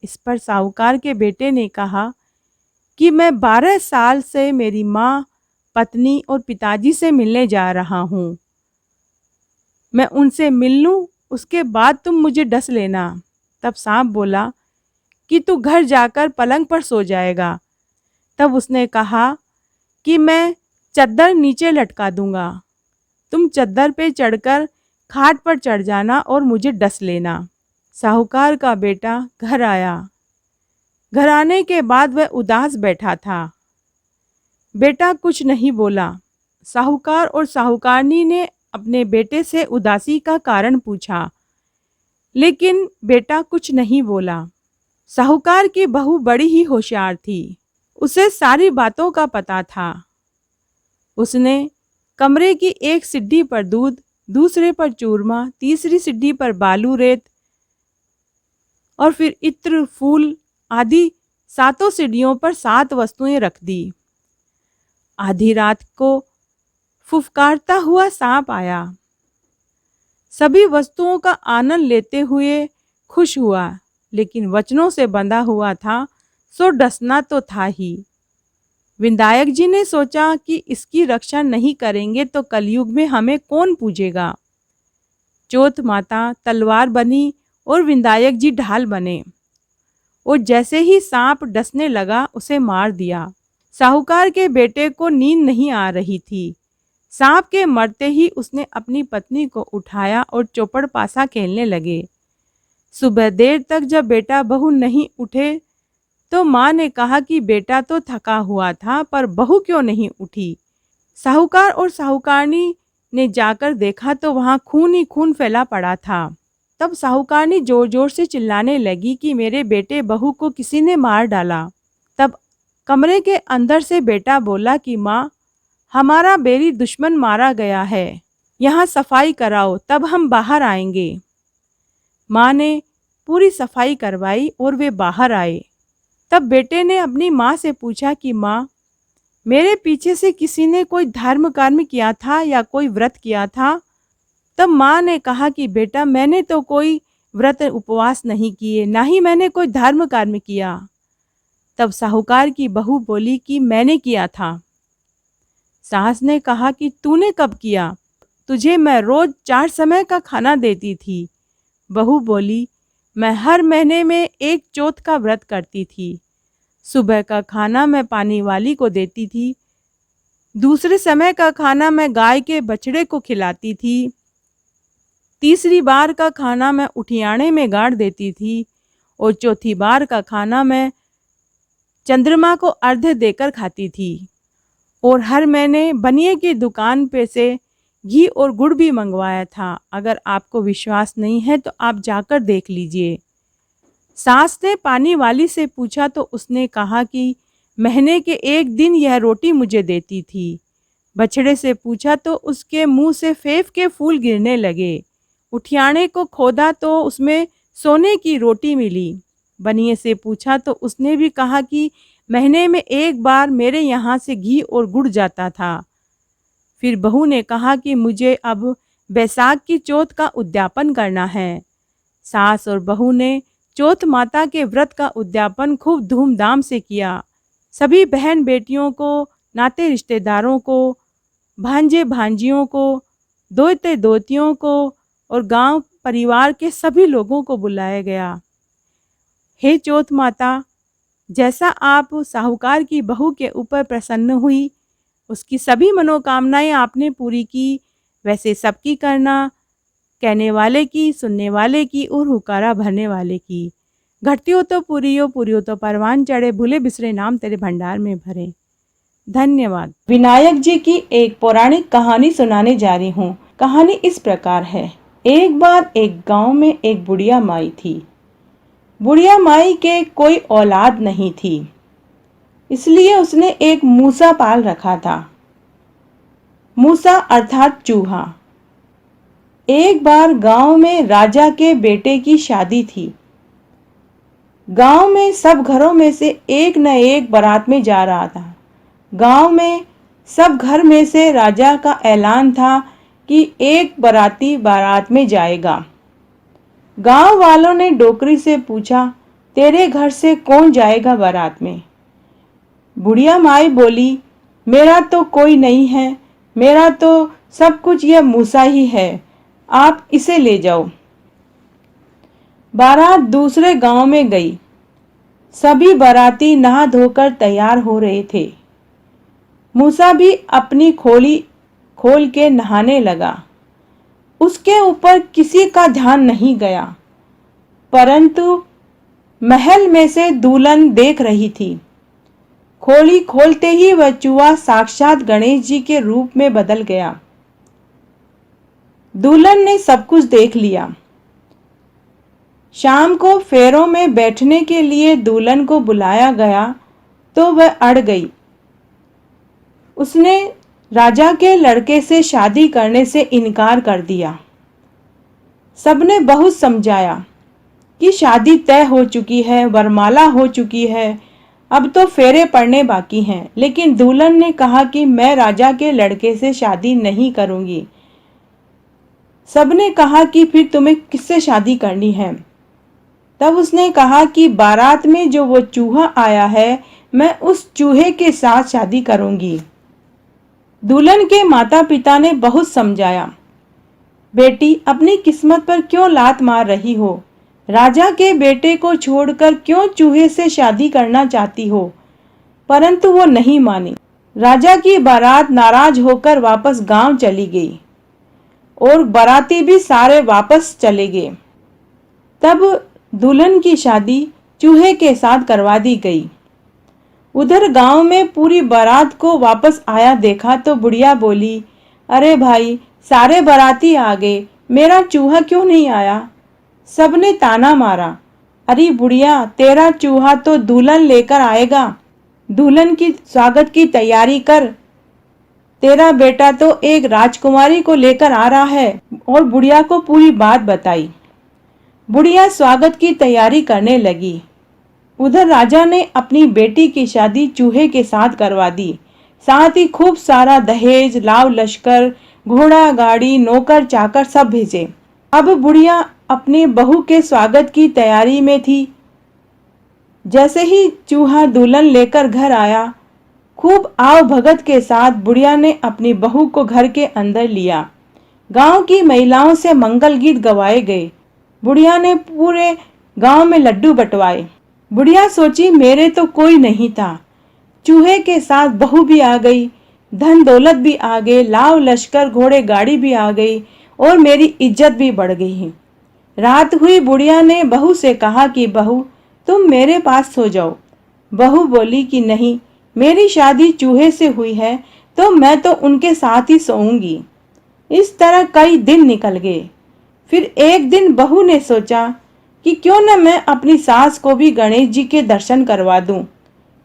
इस पर साहूकार के बेटे ने कहा कि मैं 12 साल से मेरी माँ, पत्नी और पिताजी से मिलने जा रहा हूँ, मैं उनसे मिल लूँ, उसके बाद तुम मुझे डस लेना। तब सांप बोला कि तू घर जाकर पलंग पर सो जाएगा। तब उसने कहा कि मैं चद्दर नीचे लटका दूंगा, तुम चद्दर पे चढ़कर खाट पर चढ़ जाना और मुझे डस लेना। साहूकार का बेटा घर आया। घर आने के बाद वह उदास बैठा था। बेटा कुछ नहीं बोला। साहूकार और साहूकारनी ने अपने बेटे से उदासी का कारण पूछा, लेकिन बेटा कुछ नहीं बोला। साहूकार की बहू बड़ी ही होशियार थी। उसे सारी बातों का पता था। उसने कमरे की एक सीढ़ी पर दूध, दूसरे पर चूरमा, तीसरी सीढ़ी पर बालू रेत और फिर इत्र, फूल आदि सातों सीढ़ियों पर 7 वस्तुएं रख दी। आधी रात को फुफकारता हुआ सांप आया। सभी वस्तुओं का आनंद लेते हुए खुश हुआ, लेकिन वचनों से बंधा हुआ था, सो डसना तो था ही। विनायक जी ने सोचा कि इसकी रक्षा नहीं करेंगे तो कलयुग में हमें कौन पूजेगा। चौथ माता तलवार बनी और विनायक जी ढाल बने और जैसे ही सांप डसने लगा उसे मार दिया। साहूकार के बेटे को नींद नहीं आ रही थी। सांप के मरते ही उसने अपनी पत्नी को उठाया और चौपड़ पासा खेलने लगे। सुबह देर तक जब बेटा बहू नहीं उठे तो माँ ने कहा कि बेटा तो थका हुआ था पर बहू क्यों नहीं उठी। साहूकार और साहूकारनी ने जाकर देखा तो वहाँ खून ही खून फैला पड़ा था। तब साहूकारनी जोर जोर से चिल्लाने लगी कि मेरे बेटे बहू को किसी ने मार डाला। तब कमरे के अंदर से बेटा बोला कि माँ, हमारा बेरी दुश्मन मारा गया है, यहाँ सफाई कराओ तब हम बाहर आएंगे। माँ ने पूरी सफाई करवाई और वे बाहर आए। तब बेटे ने अपनी माँ से पूछा कि माँ, मेरे पीछे से किसी ने कोई धर्म कर्म किया था या कोई व्रत किया था। तब माँ ने कहा कि बेटा, मैंने तो कोई व्रत उपवास नहीं किए, ना ही मैंने कोई धर्म कर्म किया। तब साहूकार की बहू बोली कि मैंने किया था। सास ने कहा कि तूने कब किया? तुझे मैं रोज 4 समय का खाना देती थी। बहू बोली, मैं हर महीने में एक चौथ का व्रत करती थी। सुबह का खाना मैं पानी वाली को देती थी, दूसरे समय का खाना मैं गाय के बछड़े को खिलाती थी, तीसरी बार का खाना मैं उठियाणे में गाड़ देती थी और चौथी बार का खाना मैं चंद्रमा को अर्घ्य देकर खाती थी। और हर महीने बनिए की दुकान पे से घी और गुड़ भी मंगवाया था। अगर आपको विश्वास नहीं है तो आप जाकर देख लीजिए। सास ने पानी वाली से पूछा तो उसने कहा कि महीने के एक दिन यह रोटी मुझे देती थी। बछड़े से पूछा तो उसके मुंह से फेफ के फूल गिरने लगे। उठियाणे को खोदा तो उसमें सोने की रोटी मिली। बनिए से पूछा तो उसने भी कहा कि महीने में एक बार मेरे यहाँ से घी और गुड़ जाता था। फिर बहू ने कहा कि मुझे अब बैसाख की चौथ का उद्यापन करना है। सास और बहू ने चौथ माता के व्रत का उद्यापन खूब धूमधाम से किया। सभी बहन बेटियों को, नाते रिश्तेदारों को, भांजे भांजियों को, दोते दोतियों को और गांव परिवार के सभी लोगों को बुलाया गया। हे चौथ माता, जैसा आप साहूकार की बहू के ऊपर प्रसन्न हुई, उसकी सभी मनोकामनाएं आपने पूरी की, वैसे सबकी करना, कहने वाले की, सुनने वाले की और हुकारा भरने वाले की। घटती हो तो पूरी हो तो परवान चढ़े, भूले बिसरे नाम तेरे भंडार में भरे। धन्यवाद। विनायक जी की एक पौराणिक कहानी सुनाने जा रही हूँ। कहानी इस प्रकार है। एक बार एक गांव में एक बुढ़िया माई थी। बुढ़िया माई के कोई औलाद नहीं थी, इसलिए उसने एक मूसा पाल रखा था। मूसा अर्थात चूहा। एक बार गांव में राजा के बेटे की शादी थी। गांव में सब घरों में से एक न एक बारात में जा रहा था। गांव में सब घर में से राजा का ऐलान था कि एक बाराती बारात में जाएगा। गांव वालों ने डोकरी से पूछा, तेरे घर से कौन जाएगा बारात में? बुढ़िया माई बोली, मेरा तो कोई नहीं है, मेरा तो सब कुछ यह मूसा ही है, आप इसे ले जाओ। बारात दूसरे गांव में गई। सभी बाराती नहा धोकर तैयार हो रहे थे। मूसा भी अपनी खोली खोल के नहाने लगा। उसके ऊपर किसी का ध्यान नहीं गया, परंतु महल में से दुल्हन देख रही थी। खोली खोलते ही वह चूहा साक्षात गणेश जी के रूप में बदल गया। दुल्हन ने सब कुछ देख लिया। शाम को फेरों में बैठने के लिए दुल्हन को बुलाया गया तो वह अड़ गई। उसने राजा के लड़के से शादी करने से इनकार कर दिया। सबने बहुत समझाया कि शादी तय हो चुकी है, वरमाला हो चुकी है, अब तो फेरे पड़ने बाकी हैं। लेकिन दुल्हन ने कहा कि मैं राजा के लड़के से शादी नहीं करूंगी। सबने कहा कि फिर तुम्हें किससे शादी करनी है? तब उसने कहा कि बारात में जो वो चूहा आया है, मैं उस चूहे के साथ शादी करूंगी। दुल्हन के माता पिता ने बहुत समझाया, बेटी अपनी किस्मत पर क्यों लात मार रही हो? राजा के बेटे को छोड़कर क्यों चूहे से शादी करना चाहती हो? परंतु वो नहीं मानी। राजा की बारात नाराज होकर वापस गांव चली गई और बाराती भी सारे वापस चले गए। तब दुल्हन की शादी चूहे के साथ करवा दी गई। उधर गांव में पूरी बारात को वापस आया देखा तो बुढ़िया बोली, अरे भाई, सारे बाराती आ गए, मेरा चूहा क्यों नहीं आया? सबने ताना मारा, अरे बुढ़िया, तेरा चूहा तो दुल्हन लेकर आएगा, दुल्हन की स्वागत की तैयारी कर, तेरा बेटा तो एक राजकुमारी को लेकर आ रहा है। और बुढ़िया को पूरी बात बताई। बुढ़िया स्वागत की तैयारी करने लगी। उधर राजा ने अपनी बेटी की शादी चूहे के साथ करवा दी। साथ ही खूब सारा दहेज, लाव लश्कर, घोड़ा गाड़ी, नौकर चाकर सब भेजे। अब बुढ़िया अपने बहू के स्वागत की तैयारी में थी। जैसे ही चूहा दुल्हन लेकर घर आया, खूब आव भगत के साथ बुढ़िया ने अपनी बहू को घर के अंदर लिया। गांव की महिलाओं से मंगल गीत गवाए गए। बुढ़िया ने पूरे गांव में लड्डू बंटवाए। बुढ़िया सोची, मेरे तो कोई नहीं था, चूहे के साथ बहू भी आ गई, धन दौलत भी आ गए, लाव लश्कर घोड़े गाड़ी भी आ गई और मेरी इज्जत भी बढ़ गई। रात हुई, बुढ़िया ने बहू से कहा कि बहू, तुम मेरे पास सो जाओ। बहू बोली कि नहीं, मेरी शादी चूहे से हुई है तो मैं तो उनके साथ ही सोऊंगी। इस तरह कई दिन निकल गए। फिर एक दिन बहू ने सोचा कि क्यों न मैं अपनी सास को भी गणेश जी के दर्शन करवा दूं,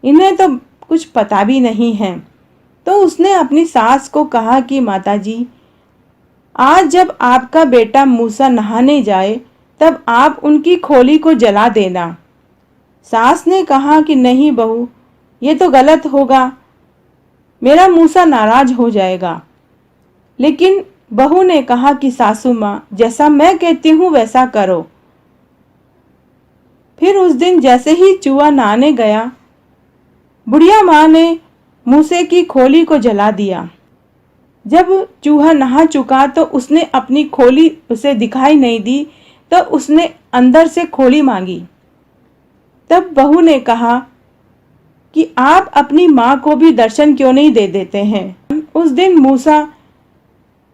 इन्हें तो कुछ पता भी नहीं है। तो उसने अपनी सास को कहा कि माताजी, आज जब आपका बेटा मूसा नहाने जाए तब आप उनकी खोली को जला देना। सास ने कहा कि नहीं बहू, ये तो गलत होगा, मेरा मूसा नाराज हो जाएगा। लेकिन बहू ने कहा कि सासू माँ, जैसा मैं कहती हूँ वैसा करो। फिर उस दिन जैसे ही चूहा नहाने गया, बुढ़िया माँ ने मूसे की खोली को जला दिया। जब चूहा नहा चुका तो उसने अपनी खोली उसे दिखाई नहीं दी, तो उसने अंदर से खोली मांगी। तब बहू ने कहा कि आप अपनी माँ को भी दर्शन क्यों नहीं दे देते हैं। उस दिन मूसा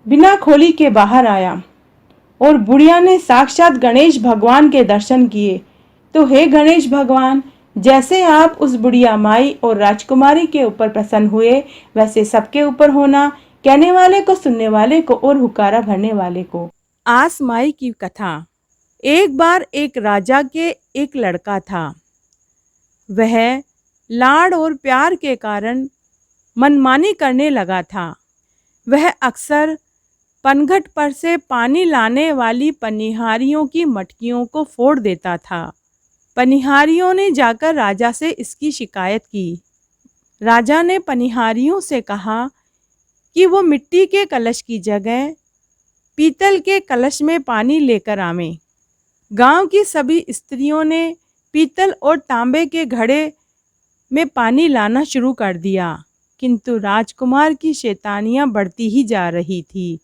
बिना खोली के बाहर आया और बुढ़िया ने साक्षात गणेश भगवान के दर्शन किए। तो हे गणेश भगवान, जैसे आप उस बुढ़िया माई और राजकुमारी के ऊपर प्रसन्न हुए, वैसे सबके ऊपर होना, कहने वाले को, सुनने वाले को और हुकारा भरने वाले को। आस माई की कथा। एक बार एक राजा के एक लड़का था। वह लाड़ और प्यार के कारण मनमानी करने लगा था। वह अक्सर पनघट पर से पानी लाने वाली पनिहारियों की मटकियों को फोड़ देता था। पनिहारियों ने जाकर राजा से इसकी शिकायत की। राजा ने पनिहारियों से कहा कि वो मिट्टी के कलश की जगह पीतल के कलश में पानी लेकर आवें। गांव की सभी स्त्रियों ने पीतल और तांबे के घड़े में पानी लाना शुरू कर दिया, किंतु राजकुमार की शैतानियां बढ़ती ही जा रही थी।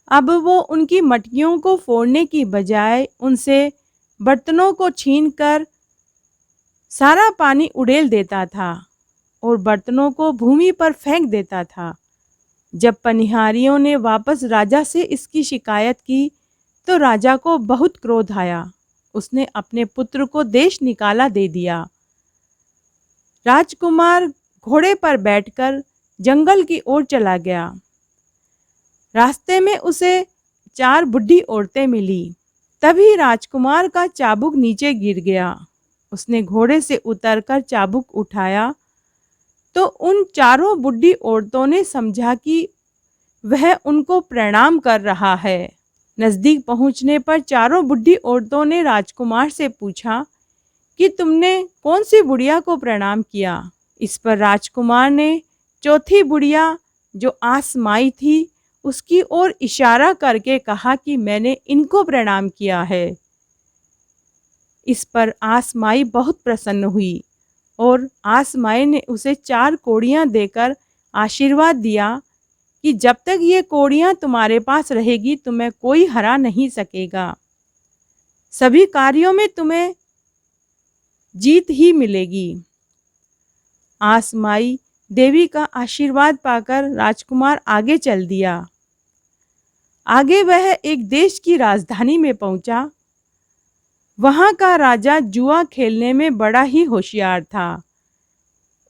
अब वो उनकी मटकियों को फोड़ने की बजाय उनसे बर्तनों को छीनकर सारा पानी उड़ेल देता था और बर्तनों को भूमि पर फेंक देता था। जब पनिहारियों ने वापस राजा से इसकी शिकायत की तो राजा को बहुत क्रोध आया। उसने अपने पुत्र को देश निकाला दे दिया। राजकुमार घोड़े पर बैठकर जंगल की ओर चला गया। रास्ते में उसे 4 बुढ़ी औरतें मिली। तभी राजकुमार का चाबुक नीचे गिर गया। उसने घोड़े से उतरकर चाबुक उठाया तो उन चारों बुढ़ी औरतों ने समझा कि वह उनको प्रणाम कर रहा है। नजदीक पहुंचने पर चारों बुढ़ी औरतों ने राजकुमार से पूछा कि तुमने कौन सी बुढ़िया को प्रणाम किया। इस पर राजकुमार ने चौथी बुढ़िया जो आसमाई थी उसकी ओर इशारा करके कहा कि मैंने इनको प्रणाम किया है। इस पर आसमाई बहुत प्रसन्न हुई और आसमाई ने उसे 4 कौड़ियाँ देकर आशीर्वाद दिया कि जब तक ये कौड़ियाँ तुम्हारे पास रहेगी तुम्हें कोई हरा नहीं सकेगा, सभी कार्यों में तुम्हें जीत ही मिलेगी। आसमाई देवी का आशीर्वाद पाकर राजकुमार आगे चल दिया। आगे वह एक देश की राजधानी में पहुंचा। वहां का राजा जुआ खेलने में बड़ा ही होशियार था।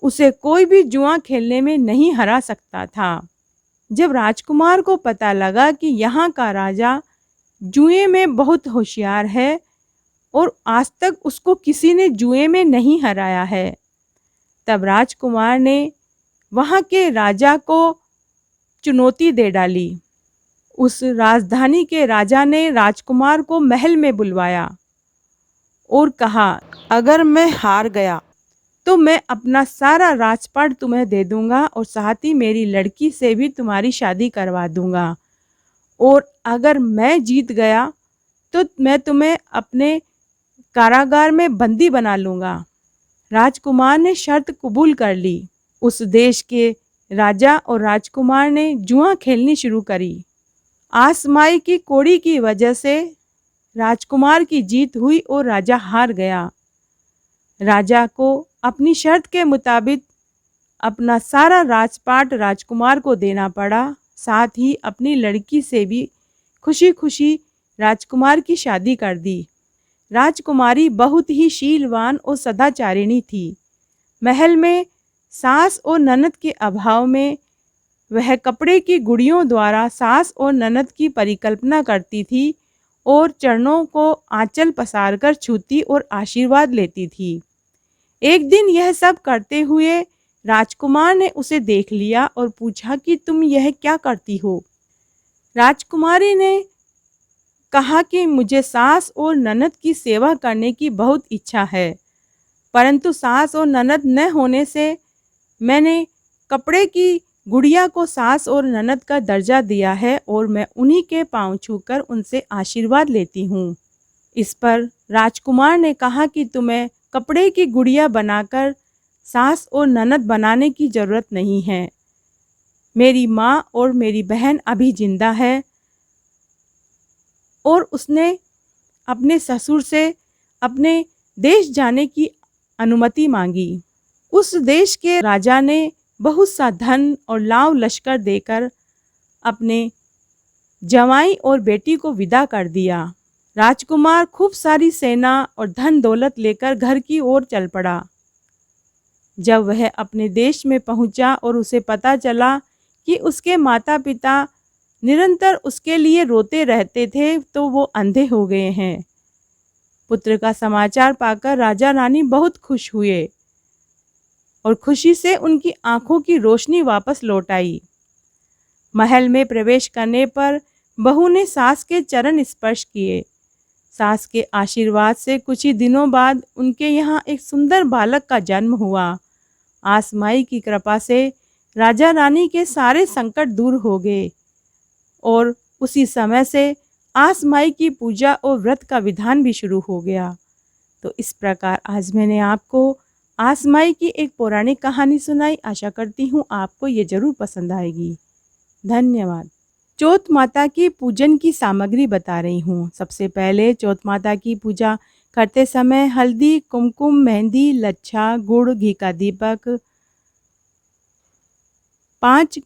उसे कोई भी जुआ खेलने में नहीं हरा सकता था। जब राजकुमार को पता लगा कि यहाँ का राजा जुए में बहुत होशियार है और आज तक उसको किसी ने जुए में नहीं हराया है, तब राजकुमार ने वहाँ के राजा को चुनौती दे डाली। उस राजधानी के राजा ने राजकुमार को महल में बुलवाया और कहा, अगर मैं हार गया तो मैं अपना सारा राजपाट तुम्हें दे दूंगा और साथ ही मेरी लड़की से भी तुम्हारी शादी करवा दूंगा, और अगर मैं जीत गया तो मैं तुम्हें अपने कारागार में बंदी बना लूंगा। राजकुमार ने शर्त कबूल कर ली। उस देश के राजा और राजकुमार ने जुआ खेलनी शुरू करी। आसमाई की कौड़ी की वजह से राजकुमार की जीत हुई और राजा हार गया। राजा को अपनी शर्त के मुताबिक अपना सारा राजपाट राजकुमार को देना पड़ा, साथ ही अपनी लड़की से भी खुशी खुशी राजकुमार की शादी कर दी। राजकुमारी बहुत ही शीलवान और सदाचारिणी थी। महल में सास और ननद के अभाव में वह कपड़े की गुड़ियों द्वारा सास और ननद की परिकल्पना करती थी और चरणों को आंचल पसार कर छूती और आशीर्वाद लेती थी। एक दिन यह सब करते हुए राजकुमार ने उसे देख लिया और पूछा कि तुम यह क्या करती हो। राजकुमारी ने कहा कि मुझे सास और ननद की सेवा करने की बहुत इच्छा है, परंतु सास और ननद न होने से मैंने कपड़े की गुड़िया को सास और ननद का दर्जा दिया है और मैं उन्हीं के पांव छूकर उनसे आशीर्वाद लेती हूँ। इस पर राजकुमार ने कहा कि तुम्हें कपड़े की गुड़िया बनाकर सास और ननद बनाने की ज़रूरत नहीं है। मेरी माँ और मेरी बहन अभी जिंदा है और उसने अपने ससुर से अपने देश जाने की अनुमति मांगी। उस देश के राजा ने बहुत सा धन और लाव लश्कर देकर अपने जवाई और बेटी को विदा कर दिया। राजकुमार खूब सारी सेना और धन दौलत लेकर घर की ओर चल पड़ा। जब वह अपने देश में पहुंचा और उसे पता चला कि उसके माता पिता निरंतर उसके लिए रोते रहते थे तो वो अंधे हो गए हैं। पुत्र का समाचार पाकर राजा रानी बहुत खुश हुए और खुशी से उनकी आंखों की रोशनी वापस लौट आई। महल में प्रवेश करने पर बहू ने सास के चरण स्पर्श किए। सास के आशीर्वाद से कुछ ही दिनों बाद उनके यहाँ एक सुंदर बालक का जन्म हुआ। आसमाई की कृपा से राजा रानी के सारे संकट दूर हो गए और उसी समय से आसमाई की पूजा और व्रत का विधान भी शुरू हो गया। तो इस प्रकार आज मैंने आपको आसमाई की एक पौराणिक कहानी सुनाई। आशा करती हूँ आपको ये जरूर पसंद आएगी। धन्यवाद। चौथ माता की पूजन की सामग्री बता रही हूँ। सबसे पहले चौथ माता की पूजा करते समय हल्दी, कुमकुम, मेहंदी, लच्छा, गुड़, घी का दीपक, 5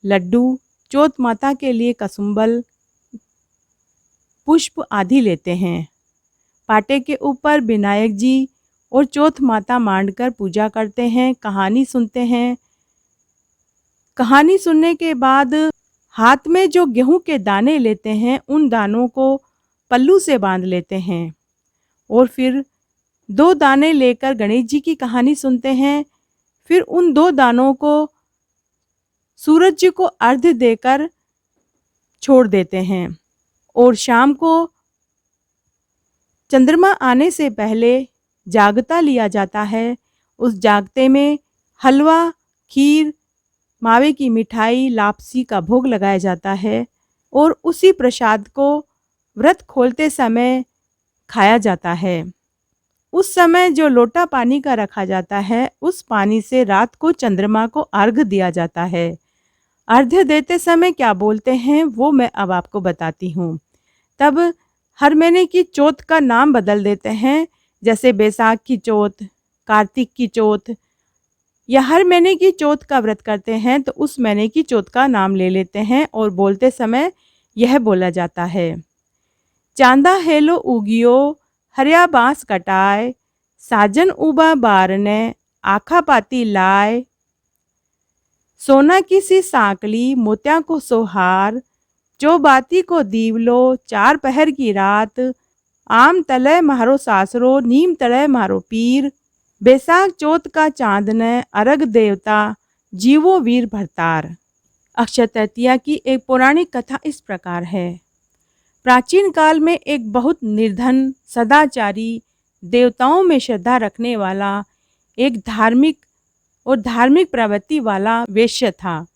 लड्डू, चौथ माता के लिए कसुम्बल, पुष्प आदि लेते हैं। पाटे के ऊपर विनायक जी और चौथ माता मांडकर पूजा करते हैं। कहानी सुनते हैं। कहानी सुनने के बाद हाथ में जो गेहूं के दाने लेते हैं उन दानों को पल्लू से बांध लेते हैं और फिर 2 दाने लेकर गणेश जी की कहानी सुनते हैं। फिर उन 2 दानों को सूरज जी को अर्घ्य देकर छोड़ देते हैं और शाम को चंद्रमा आने से पहले जागता लिया जाता है। उस जागते में हलवा, खीर, मावे की मिठाई, लापसी का भोग लगाया जाता है और उसी प्रसाद को व्रत खोलते समय खाया जाता है। उस समय जो लोटा पानी का रखा जाता है, उस पानी से रात को चंद्रमा को अर्घ्य दिया जाता है। अर्घ्य देते समय क्या बोलते हैं वो मैं अब आपको बताती हूँ। तब हर महीने की चौथ का नाम बदल देते हैं, जैसे बैसाख की चौथ, कार्तिक की चौथ, या हर महीने की चौथ का व्रत करते हैं तो उस महीने की चौथ का नाम ले लेते हैं और बोलते समय यह बोला जाता है, चांदा हेलो उगियो हरिया बांस कटाए, साजन उबा बारने आखा पाती लाए, सोना की सी सांकली मोत्या को सोहार, चौबाती को दीवलो 4 पहर की रात, आम तले मारो सासरो नीम तले मारो पीर, बैसाख चौथ का चांदने अरग देवता जीवो वीर भरतार। अक्षय तृतीया की एक पौराणिक कथा इस प्रकार है। प्राचीन काल में एक बहुत निर्धन, सदाचारी, देवताओं में श्रद्धा रखने वाला एक धार्मिक प्रवृत्ति वाला वेश्य था।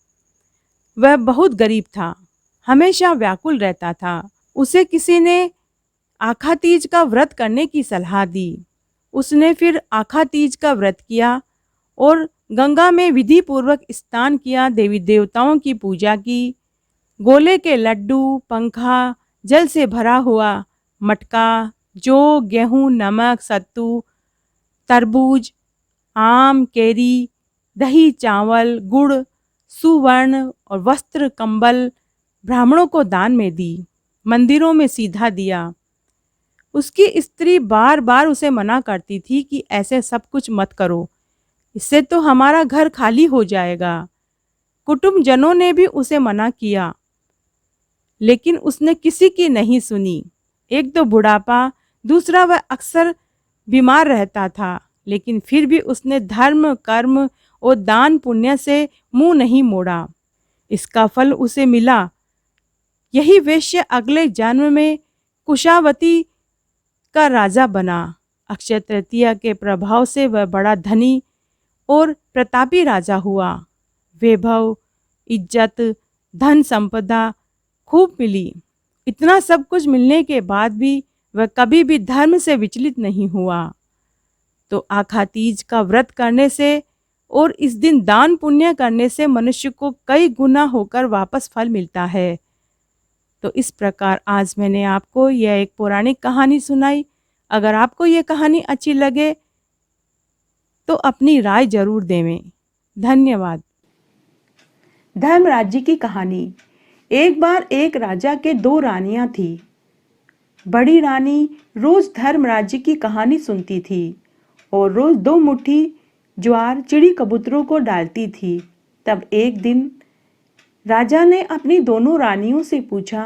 वह बहुत गरीब था, हमेशा व्याकुल रहता था। उसे किसी ने आखा तीज का व्रत करने की सलाह दी। उसने फिर आखा तीज का व्रत किया और गंगा में विधि पूर्वक स्नान किया, देवी देवताओं की पूजा की, गोले के लड्डू, पंखा, जल से भरा हुआ मटका, जौ, गेहूं, नमक, सत्तू, तरबूज, आम, केरी, दही, चावल, गुड़, सुवर्ण और वस्त्र, कंबल ब्राह्मणों को दान में दी, मंदिरों में सीधा दिया। उसकी स्त्री बार बार उसे मना करती थी कि ऐसे सब कुछ मत करो, इससे तो हमारा घर खाली हो जाएगा। कुटुंबजनों ने भी उसे मना किया, लेकिन उसने किसी की नहीं सुनी। एक तो बुढ़ापा, दूसरा वह अक्सर बीमार रहता था, लेकिन फिर भी उसने धर्म, कर्म और दान पुण्य से मुंह नहीं मोड़ा। इसका फल उसे मिला। यही वेश्य अगले जन्म में कुशावती का राजा बना। अक्षय तृतीया के प्रभाव से वह बड़ा धनी और प्रतापी राजा हुआ। वैभव, इज्जत, धन संपदा खूब मिली। इतना सब कुछ मिलने के बाद भी वह कभी भी धर्म से विचलित नहीं हुआ। तो आखा तीज का व्रत करने से और इस दिन दान पुण्य करने से मनुष्य को कई गुना होकर वापस फल मिलता है। तो इस प्रकार आज मैंने आपको यह एक पौराणिक कहानी सुनाई। अगर आपको यह कहानी अच्छी लगे तो अपनी राय जरूर देवें। धन्यवाद। धर्मराज जी की कहानी। एक बार एक राजा के 2 रानियां थी। बड़ी रानी रोज धर्मराज जी की कहानी सुनती थी और रोज 2 मुट्ठी ज्वार चिड़ी कबूतरों को डालती थी। तब एक दिन राजा ने अपनी दोनों रानियों से पूछा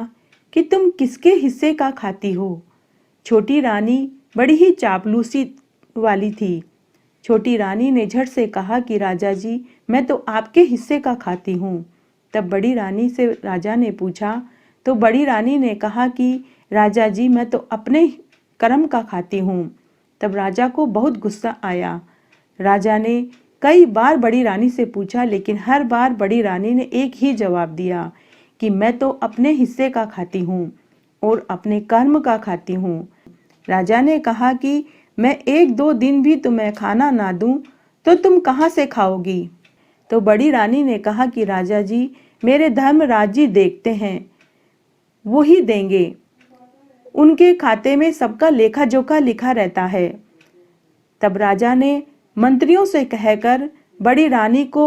कि तुम किसके हिस्से का खाती हो। छोटी रानी बड़ी ही चापलूसी वाली थी। छोटी रानी ने झट से कहा कि राजा जी, मैं तो आपके हिस्से का खाती हूँ। तब बड़ी रानी से राजा ने पूछा तो बड़ी रानी ने कहा कि राजा जी, मैं तो अपने कर्म का खाती हूँ। तब राजा को बहुत गुस्सा आया। राजा ने कई बार बड़ी रानी से पूछा, लेकिन हर बार बड़ी रानी ने एक ही जवाब दिया कि मैं तो अपने हिस्से का खाती हूँ और अपने कर्म का खाती हूँ। राजा ने कहा कि मैं 1-2 दिन भी तुम्हें खाना ना दूं तो तुम कहाँ से खाओगी। तो बड़ी रानी ने कहा कि राजा जी, मेरे धर्मराज जी देखते हैं, वो ही देंगे। उनके खाते में सबका लेखा जोखा लिखा रहता है। तब राजा ने मंत्रियों से कहकर बड़ी रानी को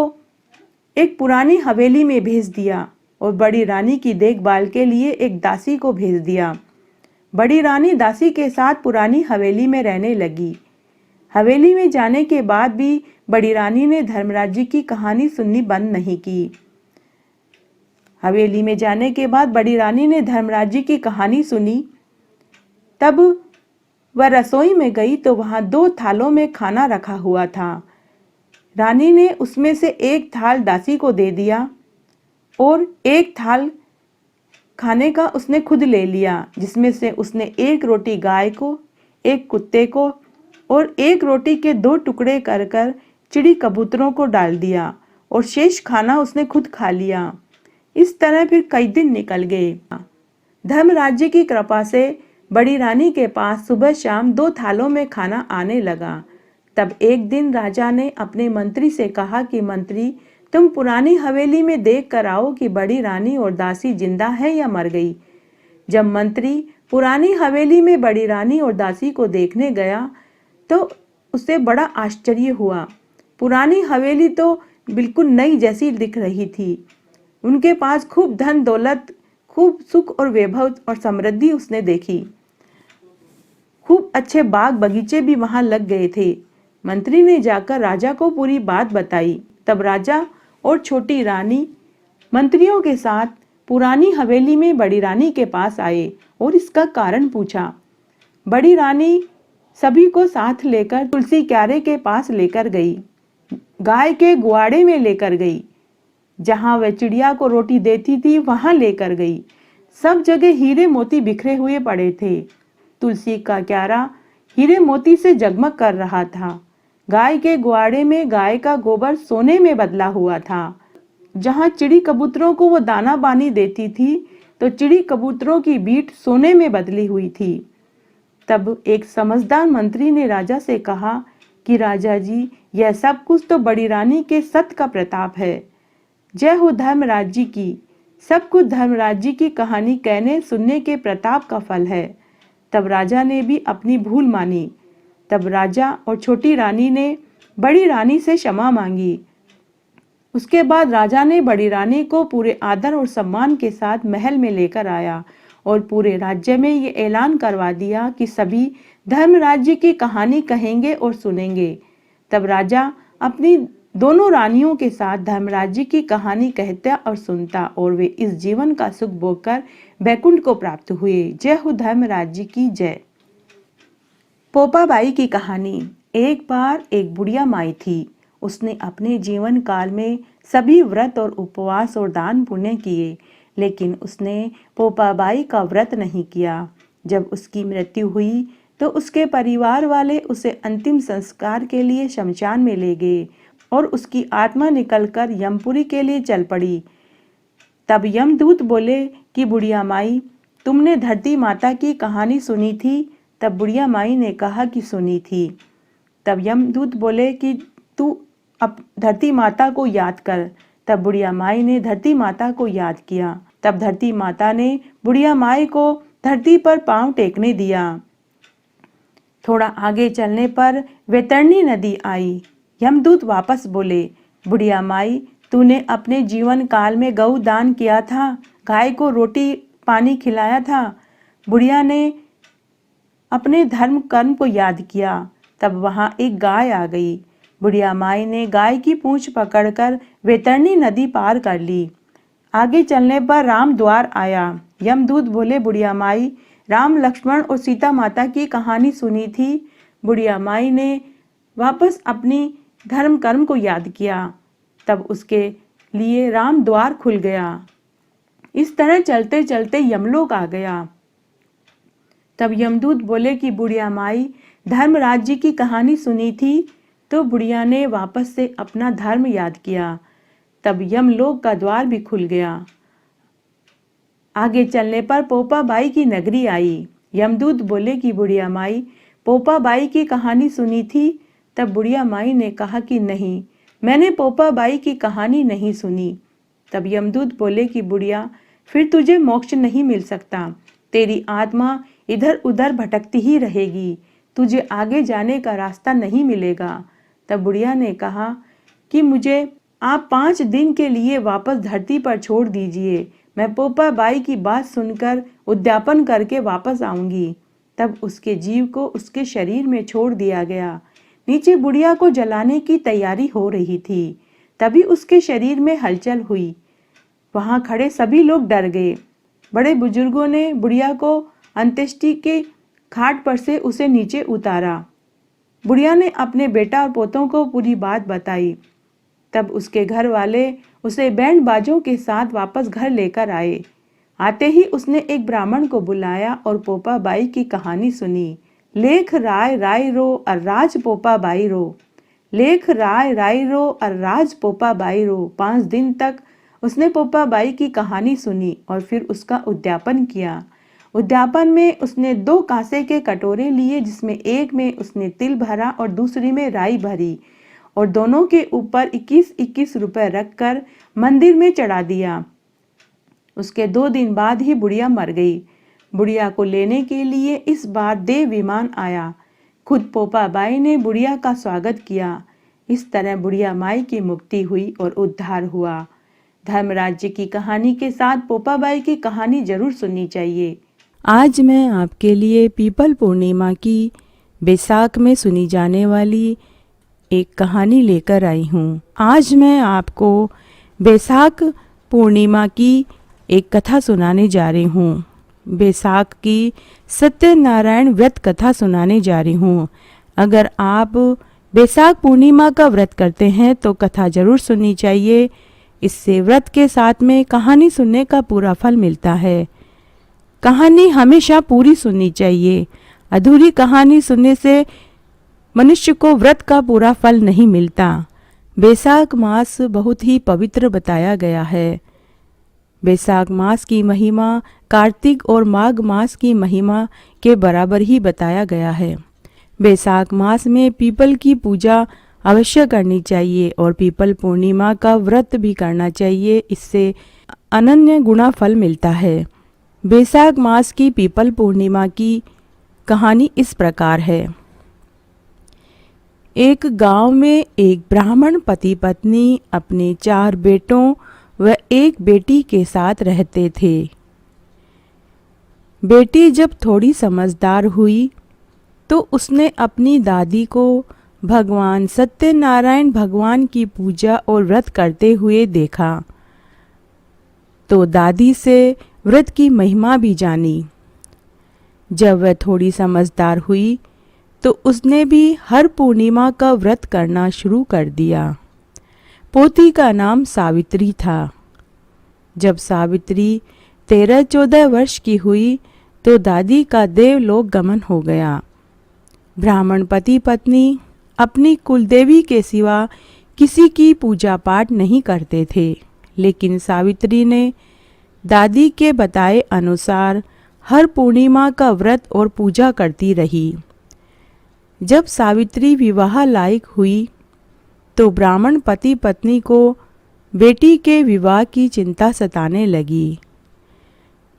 एक पुरानी हवेली में भेज दिया और बड़ी रानी की देखभाल के लिए एक दासी को भेज दिया। बड़ी रानी दासी के साथ पुरानी हवेली में रहने लगी। हवेली में जाने के बाद भी बड़ी रानी ने धर्मराज जी की कहानी सुननी बंद नहीं की। हवेली में जाने के बाद बड़ी रानी ने धर्मराज जी की कहानी सुनी तब वह रसोई में गई तो वहां 2 थालों में खाना रखा हुआ था। रानी ने उसमें से एक थाल दासी को दे दिया और एक थाल खाने का उसने खुद ले लिया, जिसमें से उसने एक रोटी गाय को, एक कुत्ते को और एक रोटी के 2 टुकड़े कर कर चिड़ी कबूतरों को डाल दिया और शेष खाना उसने खुद खा लिया। इस तरह फिर कई दिन निकल गए। धर्मराज्य की कृपा से बड़ी रानी के पास सुबह शाम 2 थालों में खाना आने लगा। तब एक दिन राजा ने अपने मंत्री से कहा कि मंत्री, तुम पुरानी हवेली में देख कर आओ कि बड़ी रानी और दासी जिंदा है या मर गई। जब मंत्री पुरानी हवेली में बड़ी रानी और दासी को देखने गया तो उसे बड़ा आश्चर्य हुआ। पुरानी हवेली तो बिल्कुल नई जैसी दिख रही थी। उनके पास खूब धन दौलत, खूब सुख और वैभव और समृद्धि उसने देखी। खूब अच्छे बाग बगीचे भी वहां लग गए थे। मंत्री ने जाकर राजा को पूरी बात बताई। तब राजा और छोटी रानी मंत्रियों के साथ पुरानी हवेली में बड़ी रानी के पास आए और इसका कारण पूछा। बड़ी रानी सभी को साथ लेकर तुलसी क्यारे के पास लेकर गई, गाय के गुआड़े में लेकर गई, जहां वह चिड़िया को रोटी देती थी वहां लेकर गई। सब जगह हीरे मोती बिखरे हुए पड़े थे। तुलसी का क्यारा हीरे मोती से जगमग कर रहा था। गाय के गुआड़े में गाय का गोबर सोने में बदला हुआ था। जहां चिड़ी कबूतरों को वो दाना पानी देती थी तो चिड़ी कबूतरों की बीट सोने में बदली हुई थी। तब एक समझदार मंत्री ने राजा से कहा कि राजा जी, यह सब कुछ तो बड़ी रानी के सत का प्रताप है। जय हो धर्मराज की। सब कुछ धर्मराज की कहानी कहने सुनने के प्रताप का फल है। तब राजा ने भी अपनी भूल मानी। तब राजा और छोटी रानी ने बड़ी रानी से क्षमा मांगी। उसके बाद राजा ने बड़ी रानी को पूरे आदर और सम्मान के साथ महल में लेकर आया और पूरे राज्य में ये ऐलान करवा दिया कि सभी धर्मराज्य की कहानी कहेंगे और सुनेंगे। तब राजा अपनी दोनों रानियों के साथ धर्मराज्य की कहानी कहता और सुनता और वे इस जीवन का सुख भोगकर बैकुंठ को प्राप्त हुए। जय हो धर्मराज्य की जय। पोपाबाई की कहानी। एक बार एक बुढ़िया माई थी। उसने अपने जीवन काल में सभी व्रत और उपवास और दान पुण्य किए, लेकिन उसने पोपाबाई का व्रत नहीं किया। जब उसकी मृत्यु हुई तो उसके परिवार वाले उसे अंतिम संस्कार के लिए शमशान में ले गए और उसकी आत्मा निकलकर यमपुरी के लिए चल पड़ी। तब यमदूत बोले कि बुढ़िया माई, तुमने धरती माता की कहानी सुनी थी? तब बुढ़िया माई ने कहा कि सुनी थी। तब यमदूत बोले कि तू अब धरती माता को याद कर। तब बुढ़िया माई ने धरती माता को याद किया। तब धरती माता ने बुढ़िया माई को धरती पर पांव टेकने दिया। थोड़ा आगे चलने पर वैतरणी नदी आई। यमदूत वापस बोले, बुढ़िया माई, तूने अपने जीवन काल में गौ दान किया था, गाय को रोटी पानी खिलाया था। बुढ़िया ने अपने धर्म कर्म को याद किया। तब वहां एक गाय आ गई। बुढ़िया माई ने गाय की पूंछ पकड़कर वैतरणी नदी पार कर ली। आगे चलने पर राम द्वार आया। यमदूत बोले, बुढ़िया माई, राम लक्ष्मण और सीता माता की कहानी सुनी थी? बुढ़िया माई ने वापस अपनी धर्म कर्म को याद किया। तब उसके लिए राम द्वार खुल गया। इस तरह चलते चलते यमलोक आ गया। तब यमदूत बोले कि बुढ़िया माई, धर्मराज जी की कहानी सुनी थी? तो बुढ़िया ने वापस से अपना धर्म याद किया। तब यमलोक का द्वार भी खुल गया। आगे चलने पर पोपाबाई की नगरी आई। यमदूत बोले कि बुढ़िया माई, पोपाबाई की कहानी सुनी थी? तब बुढ़िया माई ने कहा कि नहीं, मैंने पोपाबाई की कहानी नहीं सुनी। तब यमदूत बोले कि बुढ़िया, फिर तुझे मोक्ष नहीं मिल सकता। तेरी आत्मा इधर उधर भटकती ही रहेगी। तुझे आगे जाने का रास्ता नहीं मिलेगा। तब बुढ़िया ने कहा कि मुझे आप 5 दिन के लिए वापस धरती पर छोड़ दीजिए। मैं पोपाबाई की बात सुनकर उद्यापन करके वापस आऊंगी। तब उसके जीव को उसके शरीर में छोड़ दिया गया। नीचे बुढ़िया को जलाने की तैयारी हो रही थी। तभी उसके शरीर में हलचल हुई। वहां खड़े सभी लोग डर गए। बड़े बुजुर्गों ने बुढ़िया को अंत्येष्टि के खाट पर से उसे नीचे उतारा। बुढ़िया ने अपने बेटा और पोतों को पूरी बात बताई। तब उसके घर वाले उसे बैंड बाजों के साथ वापस घर लेकर आए। आते ही उसने एक ब्राह्मण को बुलाया और पोपा बाई की कहानी सुनी। लेख राय राय रो और राज पोपा बाई रो। लेख राय राय रो और राज पोपा बाई रो। 5 दिन तक उसने पोपा बाई की कहानी सुनी और फिर उसका उद्यापन किया। उद्यापन में उसने 2 कांसे के कटोरे लिए, जिसमें एक में उसने तिल भरा और दूसरी में राई भरी, और दोनों के ऊपर 21-21 रुपए रखकर मंदिर में चढ़ा दिया। उसके 2 दिन बाद ही बुढ़िया मर गई। बुढ़िया को लेने के लिए इस बार देव विमान आया। खुद पोपा बाई ने बुढ़िया का स्वागत किया। इस तरह बुढ़िया माई की मुक्ति हुई और उद्धार हुआ। धर्मराज्य की कहानी के साथ पोपा बाई की कहानी जरूर सुननी चाहिए। आज मैं आपके लिए पीपल पूर्णिमा की बैसाख में सुनी जाने वाली एक कहानी लेकर आई हूँ। आज मैं आपको बैसाख पूर्णिमा की एक कथा सुनाने जा रही हूँ। बैसाख की सत्यनारायण व्रत कथा सुनाने जा रही हूँ। अगर आप बैसाख पूर्णिमा का व्रत करते हैं तो कथा जरूर सुननी चाहिए। इससे व्रत के साथ में कहानी सुनने का पूरा फल मिलता है। कहानी हमेशा पूरी सुननी चाहिए। अधूरी कहानी सुनने से मनुष्य को व्रत का पूरा फल नहीं मिलता। बैसाख मास बहुत ही पवित्र बताया गया है। बैसाख मास की महिमा कार्तिक और माघ मास की महिमा के बराबर ही बताया गया है। बैसाख मास में पीपल की पूजा अवश्य करनी चाहिए और पीपल पूर्णिमा का व्रत भी करना चाहिए। इससे अनन्य गुना फल मिलता है। बैसाख मास की पीपल पूर्णिमा की कहानी इस प्रकार है। एक गांव में एक ब्राह्मण पति पत्नी अपने 4 बेटों व एक बेटी के साथ रहते थे। बेटी जब थोड़ी समझदार हुई तो उसने अपनी दादी को भगवान सत्यनारायण भगवान की पूजा और व्रत करते हुए देखा, तो दादी से व्रत की महिमा भी जानी। जब वह थोड़ी समझदार हुई तो उसने भी हर पूर्णिमा का व्रत करना शुरू कर दिया। पोती का नाम सावित्री था। जब सावित्री 13-14 वर्ष की हुई तो दादी का देवलोक गमन हो गया। ब्राह्मण पति पत्नी अपनी कुलदेवी के सिवा किसी की पूजा पाठ नहीं करते थे, लेकिन सावित्री ने दादी के बताए अनुसार हर पूर्णिमा का व्रत और पूजा करती रही। जब सावित्री विवाह लायक हुई तो ब्राह्मण पति पत्नी को बेटी के विवाह की चिंता सताने लगी।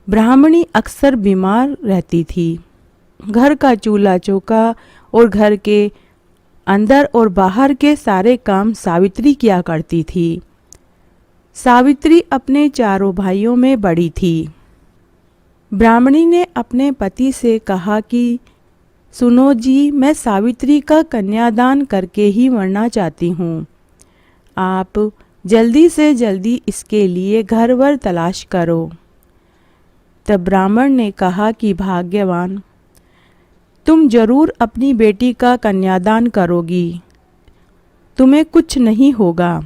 ब्राह्मणी अक्सर बीमार रहती थी। घर का चूल्हा चौका और घर के अंदर और बाहर के सारे काम सावित्री किया करती थी। सावित्री अपने 4 भाइयों में बड़ी थी। ब्राह्मणी ने अपने पति से कहा कि सुनो जी, मैं सावित्री का कन्यादान करके ही मरना चाहती हूँ। आप जल्दी से जल्दी इसके लिए घर वर तलाश करो। तब ब्राह्मण ने कहा कि भाग्यवान, तुम जरूर अपनी बेटी का कन्यादान करोगी, तुम्हें कुछ नहीं होगा।